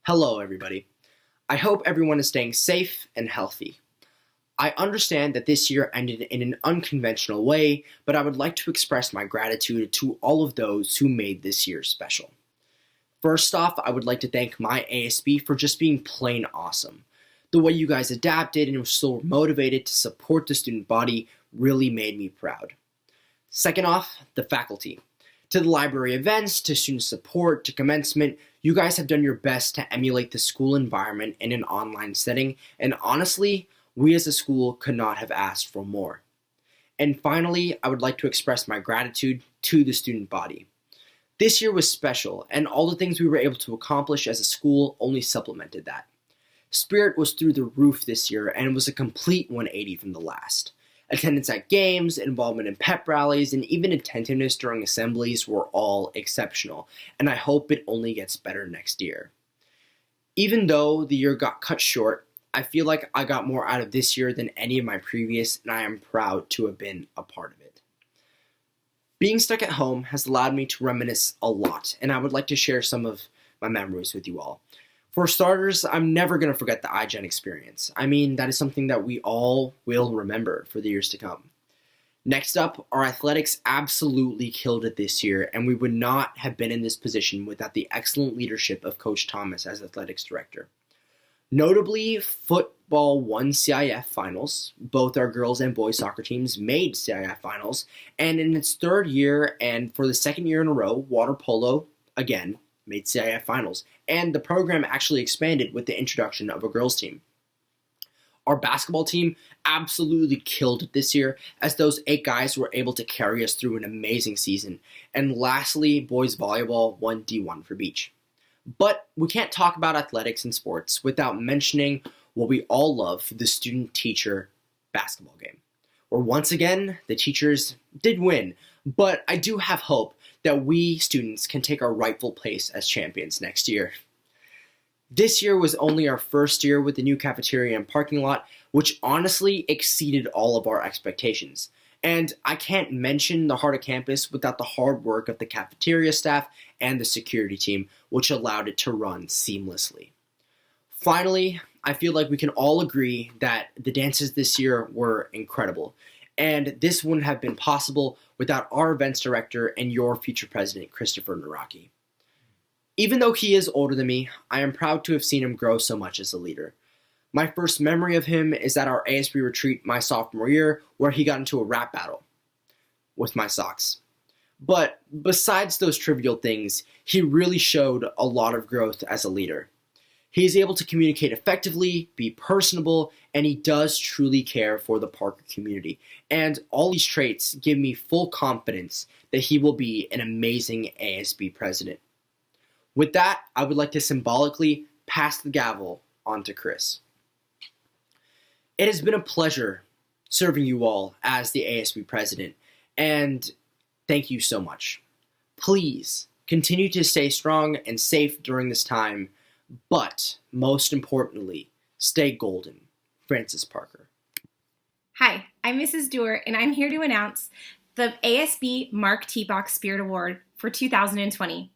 Hello, everybody. I hope everyone is staying safe and healthy. I understand that this year ended in an unconventional way, but I would like to express my gratitude to all of those who made this year special. First off, I would like to thank my ASB for just being plain awesome. The way you guys adapted and were so motivated to support the student body really made me proud. Second off, the faculty. To the library events, to student support, to commencement, you guys have done your best to emulate the school environment in an online setting, and honestly, we as a school could not have asked for more. And finally, I would like to express my gratitude to the student body. This year was special, and all the things we were able to accomplish as a school only supplemented that. Spirit was through the roof this year, and it was a complete 180 from the last. Attendance at games, involvement in pep rallies, and even attentiveness during assemblies were all exceptional, and I hope it only gets better next year. Even though the year got cut short, I feel like I got more out of this year than any of my previous, and I am proud to have been a part of it. Being stuck at home has allowed me to reminisce a lot, and I would like to share some of my memories with you all. For starters, I'm never going to forget the iGen experience. I mean, that is something that we all will remember for the years to come. Next up, our athletics absolutely killed it this year, and we would not have been in this position without the excellent leadership of Coach Thomas as athletics director. Notably, football won CIF finals. Both our girls and boys soccer teams made CIF finals, and in its third year and for the second year in a row, water polo, again, made CIF finals, and the program actually expanded with the introduction of a girls team. Our basketball team absolutely killed it this year, as those 8 guys were able to carry us through an amazing season. And lastly, boys volleyball won D1 for beach. But we can't talk about athletics and sports without mentioning what we all love, the student-teacher basketball game, where once again, the teachers did win, but I do have hope that we students can take our rightful place as champions next year. This year was only our first year with the new cafeteria and parking lot, which honestly exceeded all of our expectations. And I can't mention the heart of campus without the hard work of the cafeteria staff and the security team, which allowed it to run seamlessly. Finally, I feel like we can all agree that the dances this year were incredible, and this wouldn't have been possible without our events director and your future president, Christopher Naraki. Even though he is older than me, I am proud to have seen him grow so much as a leader. My first memory of him is at our ASB retreat my sophomore year, where he got into a rap battle with my socks. But besides those trivial things, he really showed a lot of growth as a leader. He is able to communicate effectively, be personable, and he does truly care for the Parker community. And all these traits give me full confidence that he will be an amazing ASB president. With that, I would like to symbolically pass the gavel on to Chris. It has been a pleasure serving you all as the ASB president, and thank you so much. Please continue to stay strong and safe during this time, but most importantly, stay golden. Francis Parker. Hi, I'm Mrs. Dewar, and I'm here to announce the ASB Mark T. Bach Spirit Award for 2020.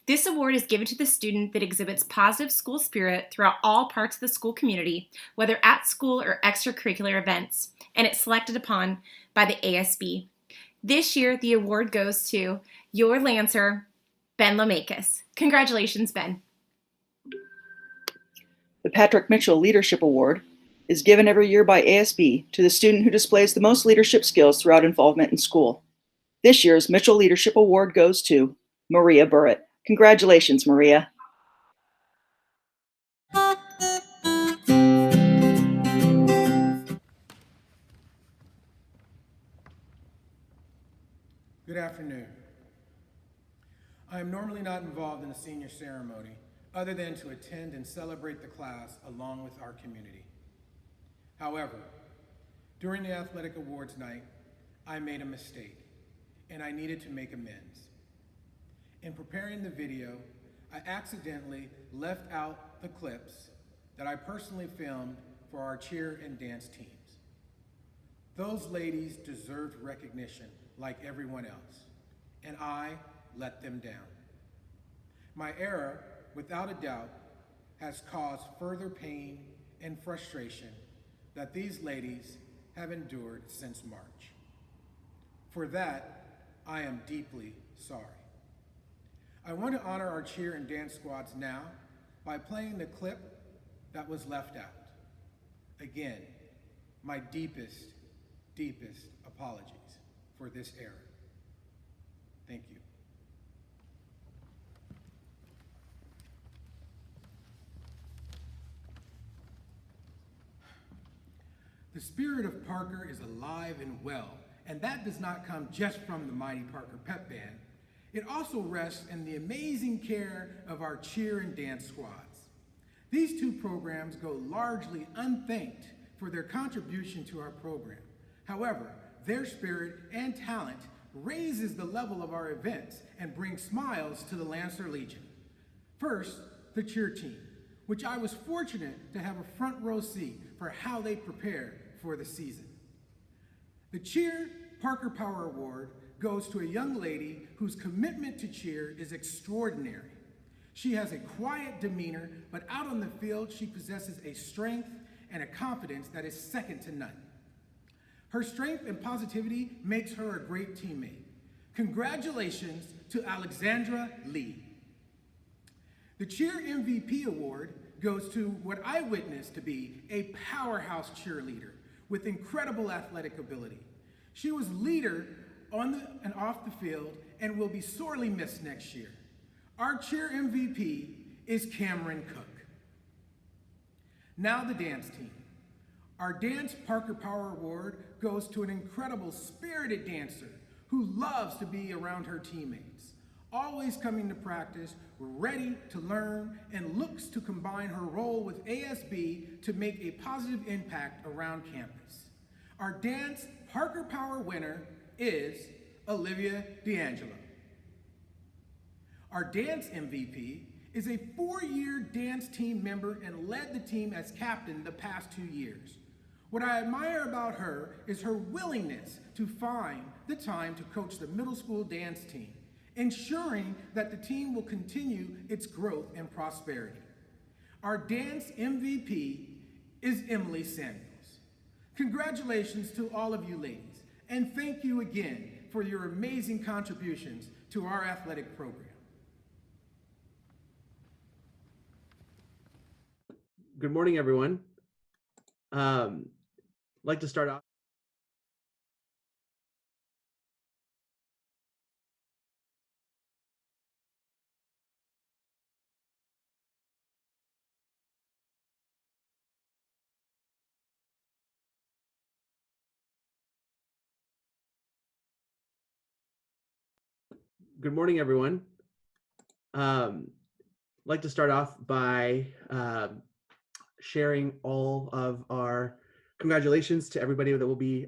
This award is given to the student that exhibits positive school spirit throughout all parts of the school community, whether at school or extracurricular events, and it's selected upon by the ASB. This year, the award goes to your Lancer, Ben Lamakis. Congratulations, Ben. The Patrick Mitchell Leadership Award is given every year by ASB to the student who displays the most leadership skills throughout involvement in school. This year's Mitchell Leadership Award goes to Maria Burritt. Congratulations, Maria. Good afternoon. I am normally not involved in a senior ceremony other than to attend and celebrate the class along with our community. However, during the athletic awards night, I made a mistake and I needed to make amends. In preparing the video, I accidentally left out the clips that I personally filmed for our cheer and dance teams. Those ladies deserved recognition like everyone else, and I let them down. My error, without a doubt, has caused further pain and frustration that these ladies have endured since March. For that, I am deeply sorry. I want to honor our cheer and dance squads now by playing the clip that was left out. Again, my deepest apologies for this error. Thank you. The spirit of Parker is alive and well, And that does not come just from the mighty Parker Pep Band. It also rests in the amazing care of our cheer and dance squads. These two programs go largely unthanked for their contribution to our program. However, their spirit and talent raises the level of our events and brings smiles to the Lancer Legion. First, the cheer team, which I was fortunate to have a front row seat for how they prepare for the season. The Cheer Parker Power Award goes to a young lady whose commitment to cheer is extraordinary. She has a quiet demeanor, but out on the field, she possesses a strength and a confidence that is second to none. Her strength and positivity makes her a great teammate. Congratulations to Alexandra Lee. The Cheer MVP Award goes to what I witnessed to be a powerhouse cheerleader with incredible athletic ability. She was leader on and off the field and will be sorely missed next year. Our cheer MVP is Cameron Cook. Now the dance team. Our Dance Parker Power Award goes to an incredible spirited dancer who loves to be around her teammates, always coming to practice, ready to learn, and looks to combine her role with ASB to make a positive impact around campus. Our Dance Parker Power winner is Olivia D'Angelo. Our dance MVP is a 4-year dance team member and led the team as captain the past 2 years. What I admire about her is her willingness to find the time to coach the middle school dance team, ensuring that the team will continue its growth and prosperity. Our dance MVP is Emily Samuels. Congratulations to all of you ladies, and thank you again for your amazing contributions to our athletic program. Good morning, everyone. I'd like to start off. Good morning, everyone. I'd like to start off by sharing all of our congratulations to everybody that will be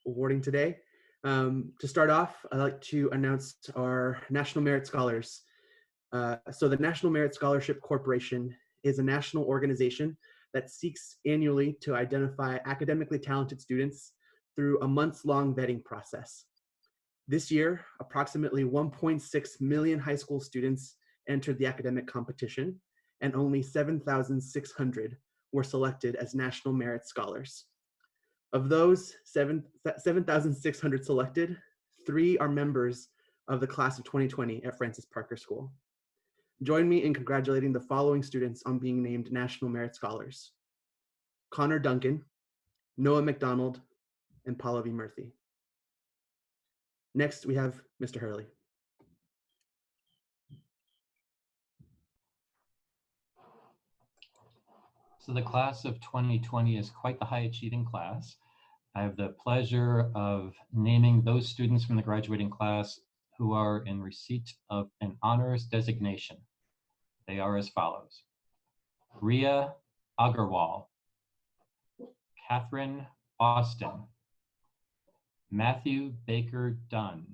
awarding today. To start off, I'd like to announce our National Merit Scholars. So the National Merit Scholarship Corporation is a national organization that seeks annually to identify academically talented students through a months-long vetting process. This year, approximately 1.6 million high school students entered the academic competition, and only 7,600 were selected as National Merit Scholars. Of those 7,600 selected, 3 are members of the class of 2020 at Francis Parker School. Join me in congratulating the following students on being named National Merit Scholars: Connor Duncan, Noah McDonald, and Paula V. Murthy. Next, we have Mr. Hurley. So the class of 2020 is quite the high achieving class. I have the pleasure of naming those students from the graduating class who are in receipt of an honors designation. They are as follows: Ria Agarwal, Catherine Austin, Matthew Baker Dunn,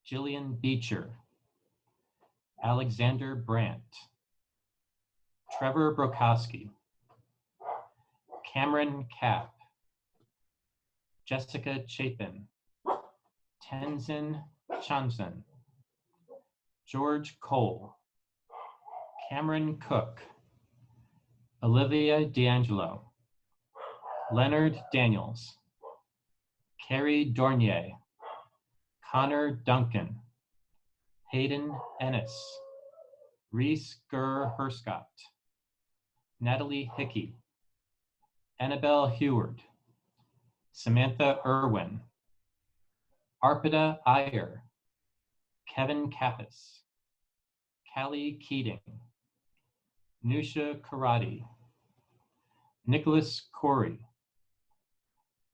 Jillian Beecher, Alexander Brandt, Trevor Brokowski, Cameron Kapp, Jessica Chapin, Tenzin Chanson, George Cole, Cameron Cook, Olivia D'Angelo, Leonard Daniels, Carrie Dornier, Connor Duncan, Hayden Ennis, Reese Gurr-Herscott, Natalie Hickey, Annabelle Heward, Samantha Irwin, Arpita Iyer, Kevin Kappas, Callie Keating, Nusha Karati, Nicholas Corey,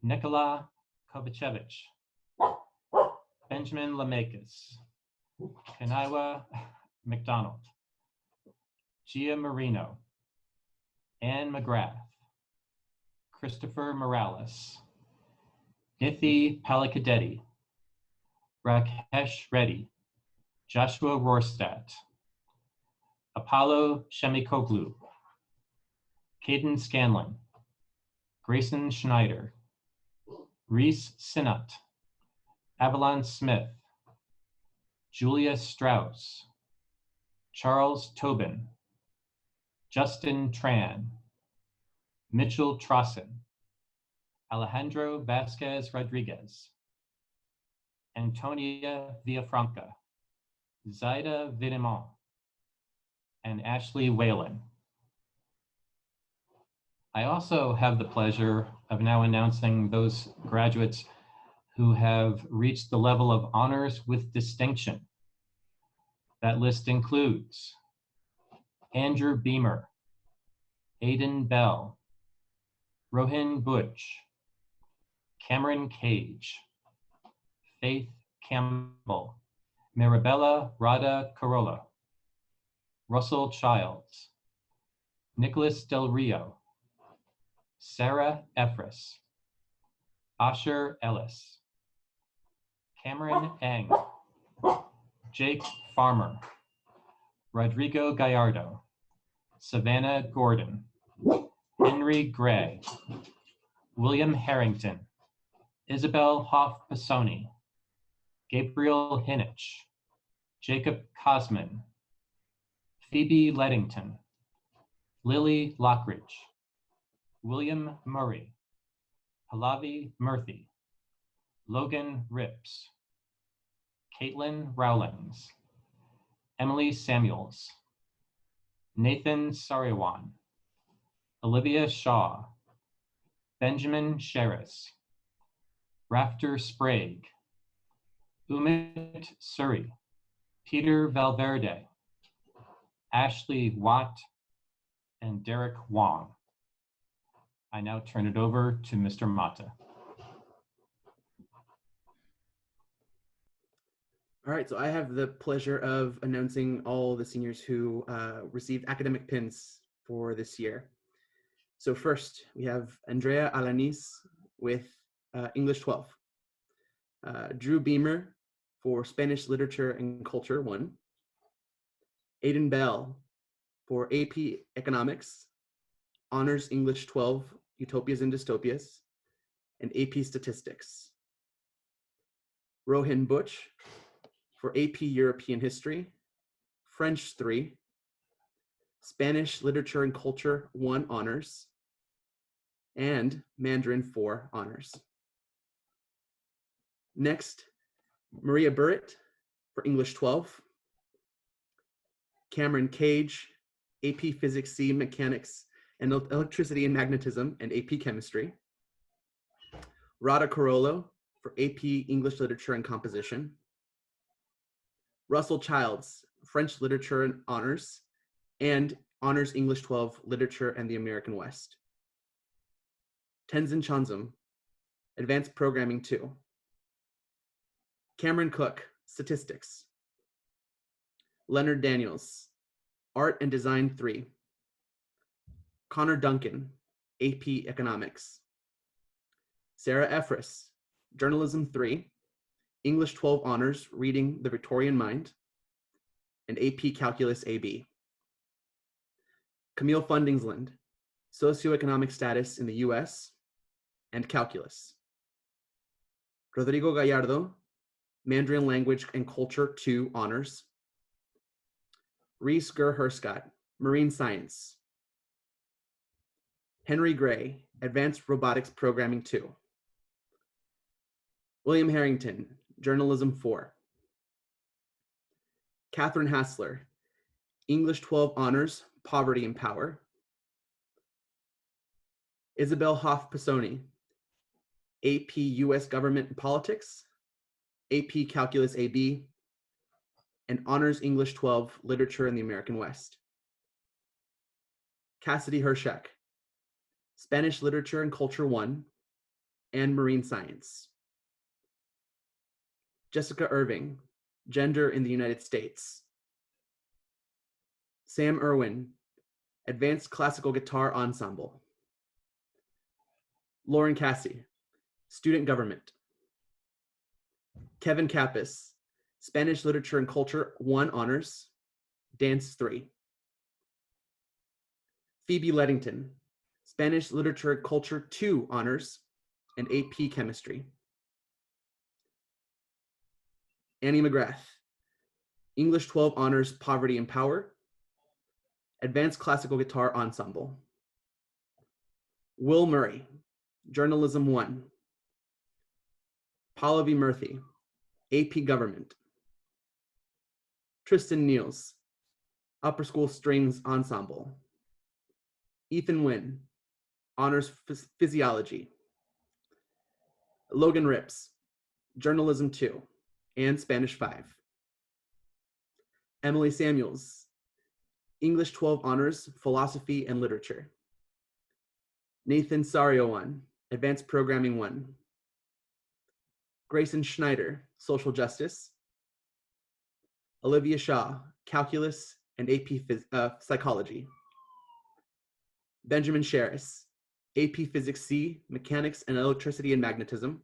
Nicola Kovacevic, Benjamin Lamakis, Kaniwa McDonald, Gia Marino, Anne McGrath, Christopher Morales, Nithi Palikadetti, Rakesh Reddy, Joshua Rorstadt, Apollo Shemikoglu, Caden Scanlon, Grayson Schneider, Reese Sinnott, Avalon Smith, Julia Strauss, Charles Tobin, Justin Tran, Mitchell Trossin, Alejandro Vasquez Rodriguez, Antonia Villafranca, Zaida Vidimont, and Ashley Whalen. I also have the pleasure of now announcing those graduates who have reached the level of honors with distinction. That list includes Andrew Beamer, Aidan Bell, Rohin Butch, Cameron Cage, Faith Campbell, Mirabella Rada Corolla, Russell Childs, Nicholas Del Rio, Sarah Efris, Asher Ellis, Cameron Eng, Jake Farmer, Rodrigo Gallardo, Savannah Gordon, Henry Gray, William Harrington, Isabel Hoff-Pisoni, Gabriel Hinich, Jacob Cosman, Phoebe Leddington, Lily Lockridge, William Murray, Pallavi Murthy, Logan Rips, Caitlin Rowlings, Emily Samuels, Nathan Sariwan, Olivia Shaw, Benjamin Sherris, Rafter Sprague, Umit Suri, Peter Valverde, Ashley Watt, and Derek Wong. I now turn it over to Mr. Mata. All right, so I have the pleasure of announcing all the seniors who received academic pins for this year. So first, we have Andrea Alanis with English 12. Drew Beamer for Spanish Literature and Culture 1. Aidan Bell for AP Economics, Honors English 12, Utopias and Dystopias, and AP Statistics. Rohin Butch for AP European History, French 3, Spanish Literature and Culture 1 Honors, and Mandarin 4 Honors. Next, Maria Burritt for English 12, Cameron Cage, AP Physics C, Mechanics, and Electricity and Magnetism, and AP Chemistry. Rada Carollo for AP English Literature and Composition. Russell Childs, French Literature and Honors, and Honors English 12, Literature and the American West. Tenzin Chanzum, Advanced Programming 2. Cameron Cook, Statistics. Leonard Daniels, Art and Design 3. Connor Duncan, AP Economics. Sarah Efris, Journalism 3, English 12 Honors, Reading the Victorian Mind, and AP Calculus AB. Camille Fundingsland, Socioeconomic Status in the US, and Calculus. Rodrigo Gallardo, Mandarin Language and Culture 2 Honors. Reese Gur-Herscott, Marine Science. Henry Gray, Advanced Robotics Programming 2. William Harrington, Journalism 4. Catherine Hassler, English 12 Honors, Poverty and Power. Isabel Hoff-Pisoni, AP US Government and Politics, AP Calculus AB, and Honors English 12, Literature in the American West. Cassidy Hershek, Spanish Literature and Culture 1, and Marine Science. Jessica Irving, Gender in the United States. Sam Irwin, Advanced Classical Guitar Ensemble. Lauren Cassie, Student Government. Kevin Kappas, Spanish Literature and Culture 1 Honors, Dance 3. Phoebe Leddington, Spanish Literature and Culture 2 Honors and AP Chemistry. Annie McGrath, English 12 Honors Poverty and Power, Advanced Classical Guitar Ensemble. Will Murray, Journalism 1. Pallavi Murthy, AP Government. Tristan Niels, Upper School Strings Ensemble. Ethan Wynn, Honors Physiology. Logan Rips, Journalism 2 and Spanish 5. Emily Samuels, English 12 Honors Philosophy and Literature. Nathan Sariowan, Advanced Programming 1. Grayson Schneider, Social Justice. Olivia Shaw, Calculus and AP Psychology. Benjamin Sherris, AP Physics C, Mechanics and Electricity and Magnetism.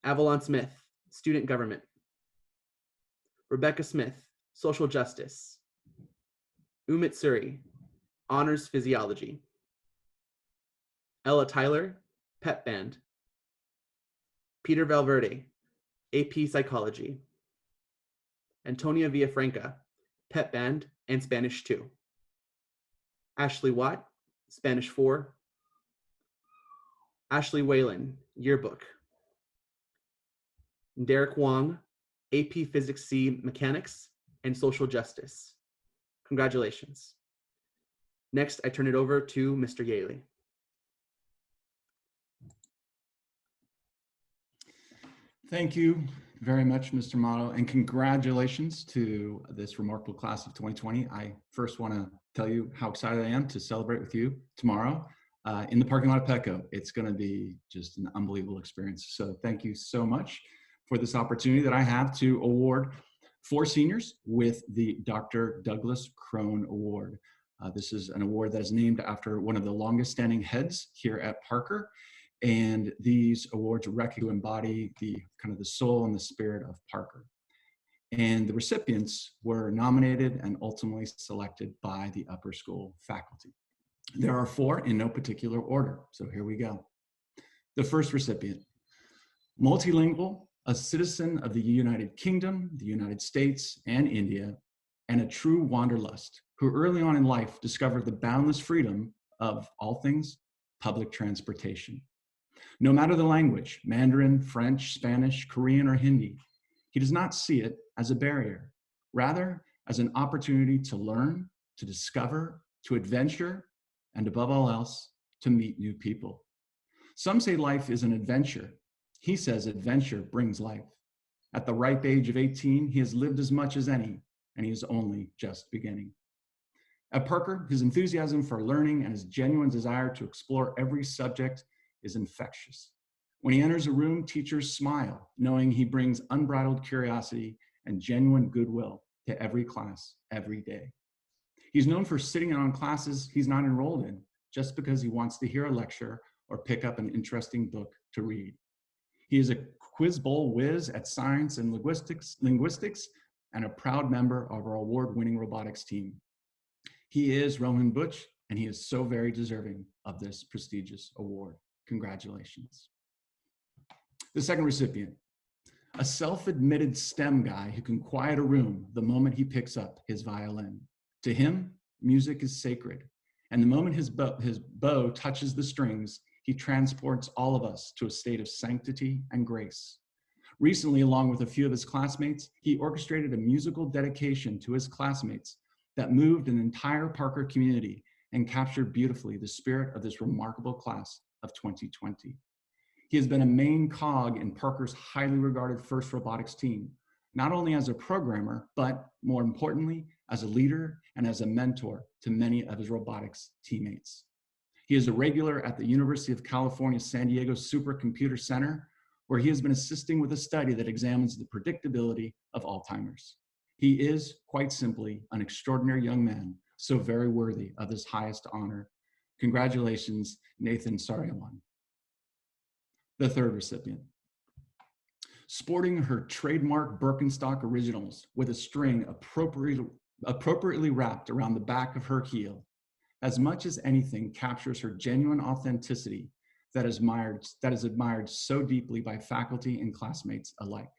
Avalon Smith, Student Government. Rebecca Smith, Social Justice. Umit Suri, Honors Physiology. Ella Tyler, Pep Band. Peter Valverde, AP Psychology. Antonia Villafranca, Pep Band and Spanish 2. Ashley Watt, Spanish 4. Ashley Whalen, Yearbook. Derek Wong, AP Physics C, Mechanics and Social Justice. Congratulations. Next, I turn it over to Mr. Yaley. Thank you very much, Mr. Motto, and congratulations to this remarkable class of 2020. I first want to tell you how excited I am to celebrate with you tomorrow in the parking lot of Petco. It's going to be just an unbelievable experience. So thank you so much for this opportunity that I have to award 4 seniors with the Dr. Douglas Crone Award. This is an award that is named after one of the longest standing heads here at Parker. And these awards embody the kind of the soul and the spirit of Parker. And the recipients were nominated and ultimately selected by the upper school faculty. There are 4 in no particular order. So here we go. The first recipient, multilingual, a citizen of the United Kingdom, the United States, and India, and a true wanderlust, who early on in life discovered the boundless freedom of all things public transportation. No matter the language, Mandarin, French, Spanish, Korean, or Hindi, he does not see it as a barrier, rather as an opportunity to learn, to discover, to adventure, and above all else, to meet new people. Some say life is an adventure. He says adventure brings life. At the ripe age of 18, he has lived as much as any, and he is only just beginning. At Parker, his enthusiasm for learning and his genuine desire to explore every subject is infectious. When he enters a room, teachers smile, knowing he brings unbridled curiosity and genuine goodwill to every class, every day. He's known for sitting in on classes he's not enrolled in, just because he wants to hear a lecture or pick up an interesting book to read. He is a Quiz Bowl whiz at science and linguistics, and a proud member of our award-winning robotics team. He is Roman Butch, and he is so very deserving of this prestigious award. Congratulations. The second recipient, a self-admitted STEM guy who can quiet a room the moment he picks up his violin. To him, music is sacred, and the moment his bow touches the strings, he transports all of us to a state of sanctity and grace. Recently, along with a few of his classmates, he orchestrated a musical dedication to his classmates that moved an entire Parker community and captured beautifully the spirit of this remarkable class of 2020. He has been a main cog in Parker's highly regarded FIRST robotics team, not only as a programmer, but more importantly, as a leader and as a mentor to many of his robotics teammates. He is a regular at the University of California, San Diego Supercomputer Center, where he has been assisting with a study that examines the predictability of Alzheimer's. He is, quite simply, an extraordinary young man, so very worthy of this highest honor. Congratulations, Nathan Saryawan. The third recipient. Sporting her trademark Birkenstock Originals with a string appropriately wrapped around the back of her heel, as much as anything captures her genuine authenticity that is admired so deeply by faculty and classmates alike.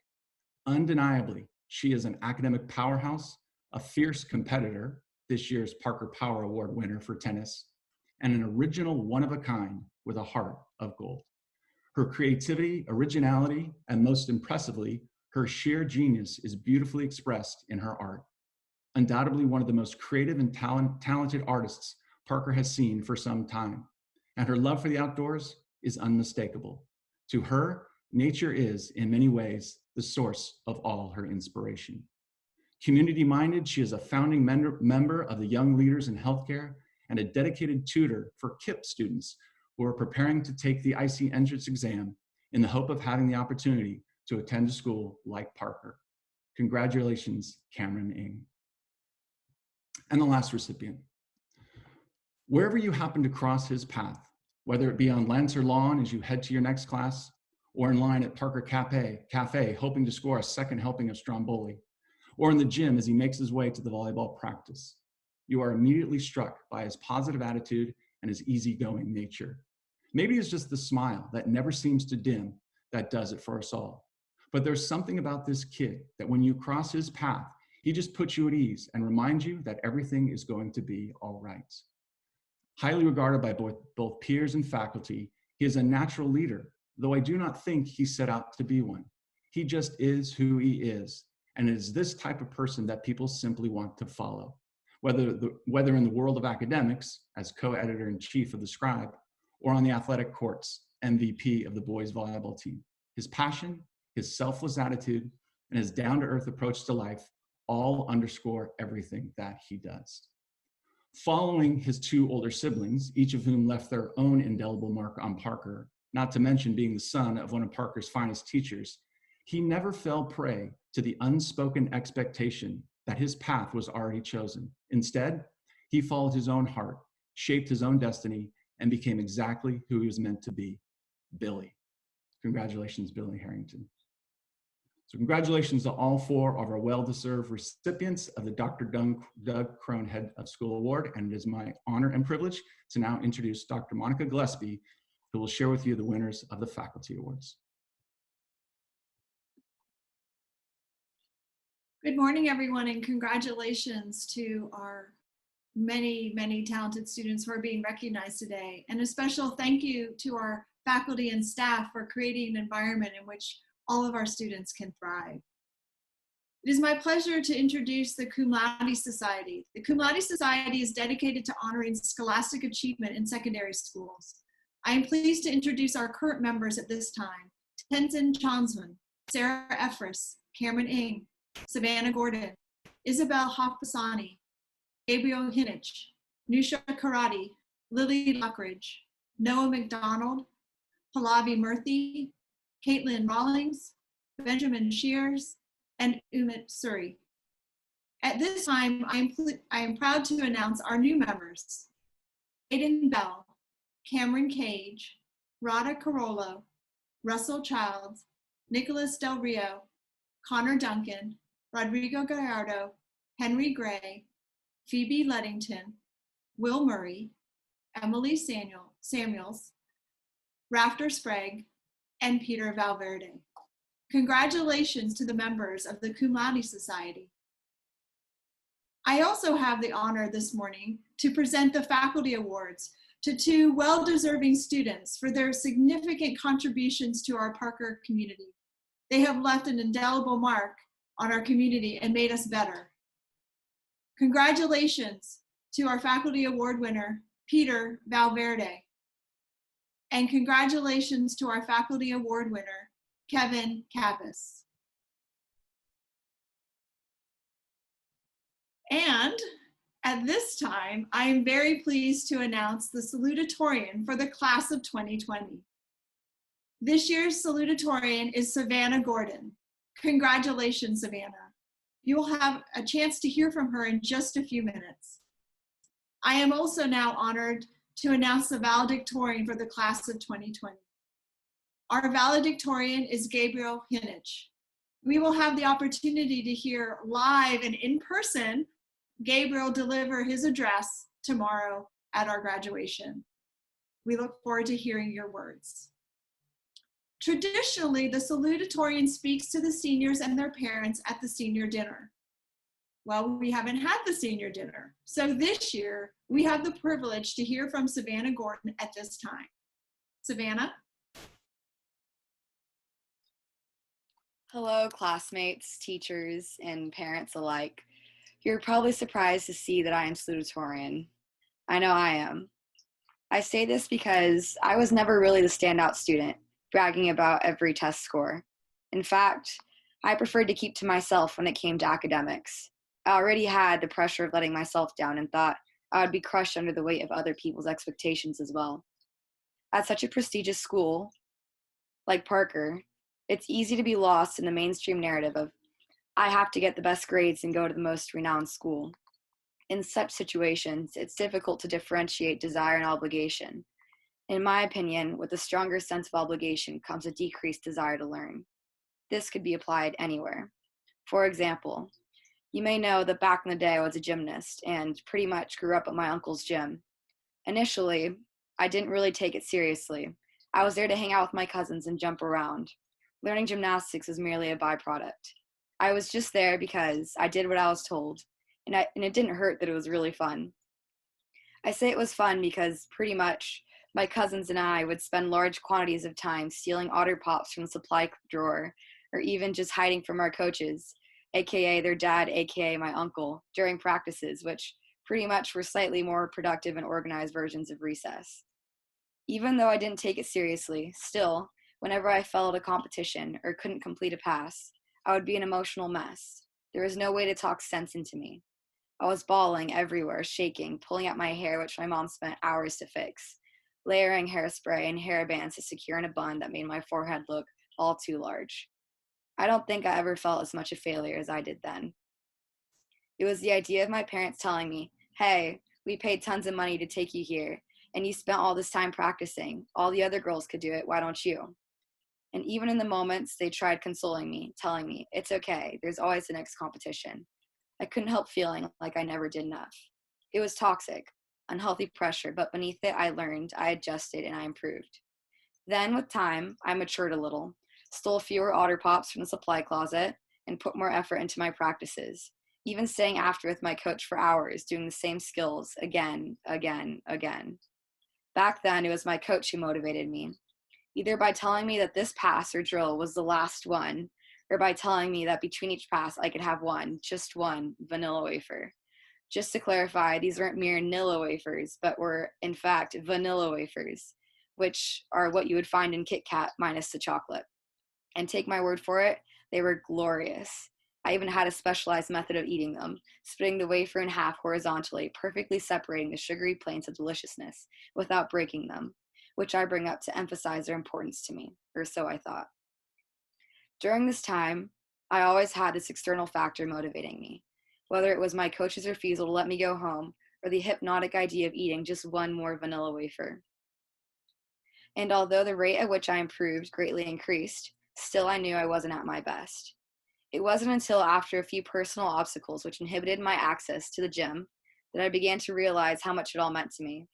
Undeniably, she is an academic powerhouse, a fierce competitor, this year's Parker Power Award winner for tennis, and an original one-of-a-kind with a heart of gold. Her creativity, originality, and most impressively, her sheer genius is beautifully expressed in her art. Undoubtedly one of the most creative and talented artists Parker has seen for some time, and her love for the outdoors is unmistakable. To her, nature is, in many ways, the source of all her inspiration. Community-minded, she is a founding member of the Young Leaders in Healthcare and a dedicated tutor for KIPP students who are preparing to take the IC entrance exam in the hope of having the opportunity to attend a school like Parker. Congratulations, Cameron Ng. And the last recipient. Wherever you happen to cross his path, whether it be on Lancer Lawn as you head to your next class, or in line at Parker Cafe hoping to score a second helping of Stromboli, or in the gym as he makes his way to the volleyball practice, you are immediately struck by his positive attitude and his easygoing nature. Maybe it's just the smile that never seems to dim that does it for us all. But there's something about this kid that when you cross his path, he just puts you at ease and reminds you that everything is going to be all right. Highly regarded by both peers and faculty, he is a natural leader, though I do not think he set out to be one. He just is who he is, and it is this type of person that people simply want to follow. Whether in the world of academics, as co-editor-in-chief of The Scribe, or on the athletic courts, MVP of the boys volleyball team. His passion, his selfless attitude, and his down-to-earth approach to life all underscore everything that he does. Following his two older siblings, each of whom left their own indelible mark on Parker, not to mention being the son of one of Parker's finest teachers, he never fell prey to the unspoken expectation that his path was already chosen. Instead, he followed his own heart, shaped his own destiny, and became exactly who he was meant to be, Billy. Congratulations, Billy Harrington. So congratulations to all four of our well-deserved recipients of the Dr. Doug Crone Head of School Award, and it is my honor and privilege to now introduce Dr. Monica Gillespie, who will share with you the winners of the Faculty Awards. Good morning, everyone, and congratulations to our many talented students who are being recognized today. And a special thank you to our faculty and staff for creating an environment in which all of our students can thrive. It is my pleasure to introduce the Cum Laude Society. The Cum Laude Society is dedicated to honoring scholastic achievement in secondary schools. I am pleased to introduce our current members at this time: Tenzin Chansman, Sarah Efris, Cameron Ng, Savannah Gordon, Isabel Hafasani, Gabriel Hinich, Nusha Karati, Lily Lockridge, Noah McDonald, Pallavi Murthy, Caitlin Rawlings, Benjamin Shears, and Umit Suri. At this time, I am proud to announce our new members: Aiden Bell, Cameron Cage, Rada Carollo, Russell Childs, Nicholas Del Rio, Connor Duncan, Rodrigo Gallardo, Henry Gray, Phoebe Leddington, Will Murray, Emily Samuels, Rafter Sprague, and Peter Valverde. Congratulations to the members of the Cum Laude Society. I also have the honor this morning to present the Faculty Awards to two well-deserving students for their significant contributions to our Parker community. They have left an indelible mark on our community and made us better. Congratulations to our Faculty Award winner, Peter Valverde. And congratulations to our Faculty Award winner, Kevin Kappas. And at this time, I am very pleased to announce the salutatorian for the class of 2020. This year's salutatorian is Savannah Gordon. Congratulations, Savannah. You will have a chance to hear from her in just a few minutes. I am also now honored to announce the valedictorian for the class of 2020. Our valedictorian is Gabriel Hinich. We will have the opportunity to hear live and in person Gabriel deliver his address tomorrow at our graduation. We look forward to hearing your words. Traditionally, the salutatorian speaks to the seniors and their parents at the senior dinner. Well, we haven't had the senior dinner, so this year we have the privilege to hear from Savannah Gordon at this time. Savannah? Hello, classmates, teachers, and parents alike. You're probably surprised to see that I am salutatorian. I know I am. I say this because I was never really the standout student, bragging about every test score. In fact, I preferred to keep to myself when it came to academics. I already had the pressure of letting myself down and thought I would be crushed under the weight of other people's expectations as well. At such a prestigious school like Parker, it's easy to be lost in the mainstream narrative of, I have to get the best grades and go to the most renowned school. In such situations, it's difficult to differentiate desire and obligation. In my opinion, with a stronger sense of obligation comes a decreased desire to learn. This could be applied anywhere. For example, you may know that back in the day I was a gymnast and pretty much grew up at my uncle's gym. Initially, I didn't really take it seriously. I was there to hang out with my cousins and jump around. Learning gymnastics was merely a byproduct. I was just there because I did what I was told, and it didn't hurt that it was really fun. I say it was fun because pretty much my cousins and I would spend large quantities of time stealing Otter Pops from the supply drawer, or even just hiding from our coaches, aka their dad, aka my uncle, during practices, which pretty much were slightly more productive and organized versions of recess. Even though I didn't take it seriously, still, whenever I fell at a competition or couldn't complete a pass, I would be an emotional mess. There was no way to talk sense into me. I was bawling everywhere, shaking, pulling out my hair, which my mom spent hours to fix, layering hairspray and hair bands to secure in a bun that made my forehead look all too large. I don't think I ever felt as much a failure as I did then. It was the idea of my parents telling me, hey, we paid tons of money to take you here, and you spent all this time practicing. All the other girls could do it, why don't you? And even in the moments they tried consoling me, telling me, it's okay, there's always the next competition, I couldn't help feeling like I never did enough. It was toxic, unhealthy pressure, but beneath it I learned, I adjusted, and I improved. Then with time, I matured a little, stole fewer Otter Pops from the supply closet, and put more effort into my practices, even staying after with my coach for hours, doing the same skills again. Back then, it was my coach who motivated me, either by telling me that this pass or drill was the last one, or by telling me that between each pass I could have one, just one, vanilla wafer. Just to clarify, these weren't mere Nilla wafers, but were, in fact, vanilla wafers, which are what you would find in Kit Kat minus the chocolate. And take my word for it, they were glorious. I even had a specialized method of eating them, splitting the wafer in half horizontally, perfectly separating the sugary plains of deliciousness without breaking them, which I bring up to emphasize their importance to me, or so I thought. During this time, I always had this external factor motivating me, whether it was my coach's refusal to let me go home or the hypnotic idea of eating just one more vanilla wafer. And although the rate at which I improved greatly increased, still I knew I wasn't at my best. It wasn't until after a few personal obstacles which inhibited my access to the gym that I began to realize how much it all meant to me.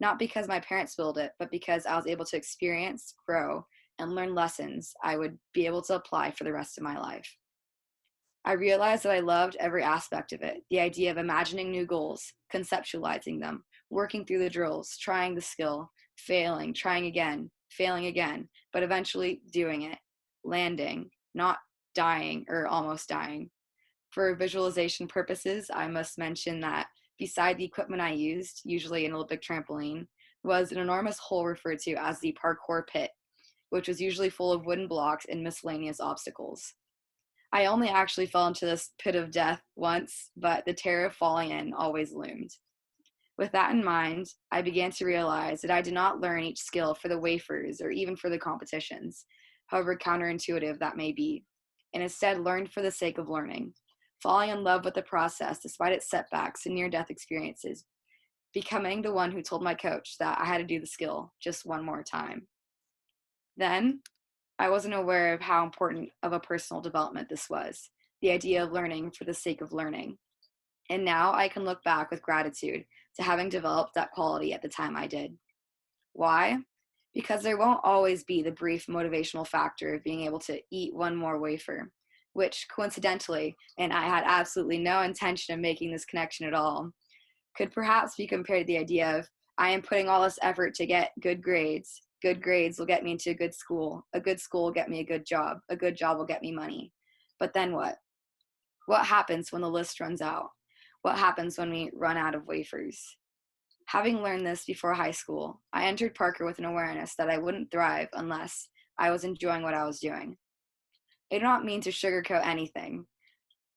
Not because my parents willed it, but because I was able to experience, grow, and learn lessons I would be able to apply for the rest of my life. I realized that I loved every aspect of it, the idea of imagining new goals, conceptualizing them, working through the drills, trying the skill, failing, trying again, failing again, but eventually doing it, landing, not dying or almost dying. For visualization purposes, I must mention that beside the equipment I used, usually an Olympic trampoline, was an enormous hole referred to as the parkour pit, which was usually full of wooden blocks and miscellaneous obstacles. I only actually fell into this pit of death once, but the terror of falling in always loomed. With that in mind, I began to realize that I did not learn each skill for the wafers or even for the competitions, however counterintuitive that may be, and instead learned for the sake of learning, falling in love with the process despite its setbacks and near-death experiences, becoming the one who told my coach that I had to do the skill just one more time. Then, I wasn't aware of how important of a personal development this was, the idea of learning for the sake of learning. And now I can look back with gratitude to having developed that quality at the time I did. Why? Because there won't always be the brief motivational factor of being able to eat one more wafer, which coincidentally, and I had absolutely no intention of making this connection at all, could perhaps be compared to the idea of, I am putting all this effort to get good grades. Good grades will get me into a good school will get me a good job will get me money. But then what? What happens when the list runs out? What happens when we run out of wafers? Having learned this before high school, I entered Parker with an awareness that I wouldn't thrive unless I was enjoying what I was doing. I do not mean to sugarcoat anything.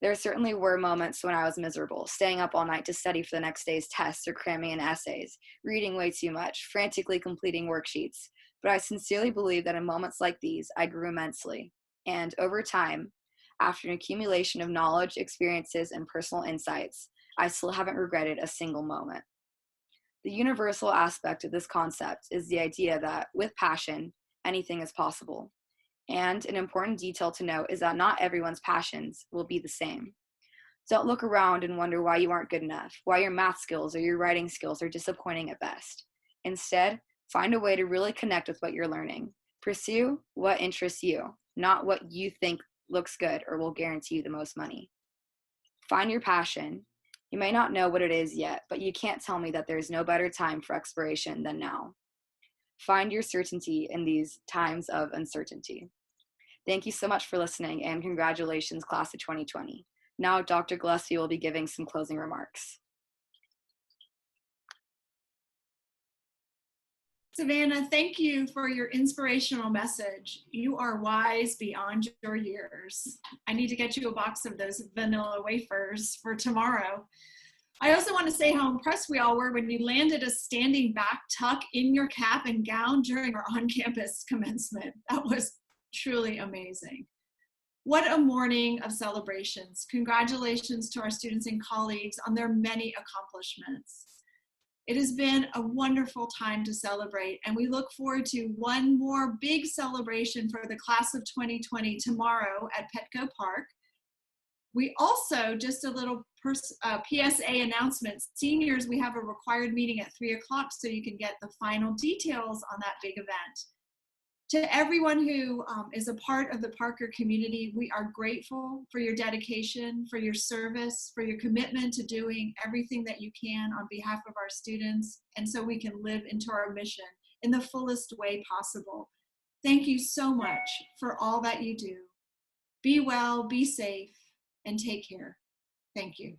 There certainly were moments when I was miserable, staying up all night to study for the next day's tests or cramming in essays, reading way too much, frantically completing worksheets. But I sincerely believe that in moments like these, I grew immensely. And over time, after an accumulation of knowledge, experiences, and personal insights, I still haven't regretted a single moment. The universal aspect of this concept is the idea that with passion, anything is possible. And an important detail to note is that not everyone's passions will be the same. Don't look around and wonder why you aren't good enough, why your math skills or your writing skills are disappointing at best. Instead, find a way to really connect with what you're learning. Pursue what interests you, not what you think looks good or will guarantee you the most money. Find your passion. You may not know what it is yet, but you can't tell me that there's no better time for exploration than now. Find your certainty in these times of uncertainty. Thank you so much for listening, and congratulations, class of 2020. Now, Dr. Gillespie will be giving some closing remarks. Savannah, thank you for your inspirational message. You are wise beyond your years. I need to get you a box of those vanilla wafers for tomorrow. I also want to say how impressed we all were when you landed a standing back tuck in your cap and gown during our on-campus commencement. That was truly amazing. What a morning of celebrations. Congratulations to our students and colleagues on their many accomplishments. It has been a wonderful time to celebrate, and we look forward to one more big celebration for the class of 2020 tomorrow at Petco Park. We also, just a little PSA announcement, seniors, we have a required meeting at 3 o'clock so you can get the final details on that big event. To everyone who is a part of the Parker community, we are grateful for your dedication, for your service, for your commitment to doing everything that you can on behalf of our students, and so we can live into our mission in the fullest way possible. Thank you so much for all that you do. Be well, be safe, and take care. Thank you.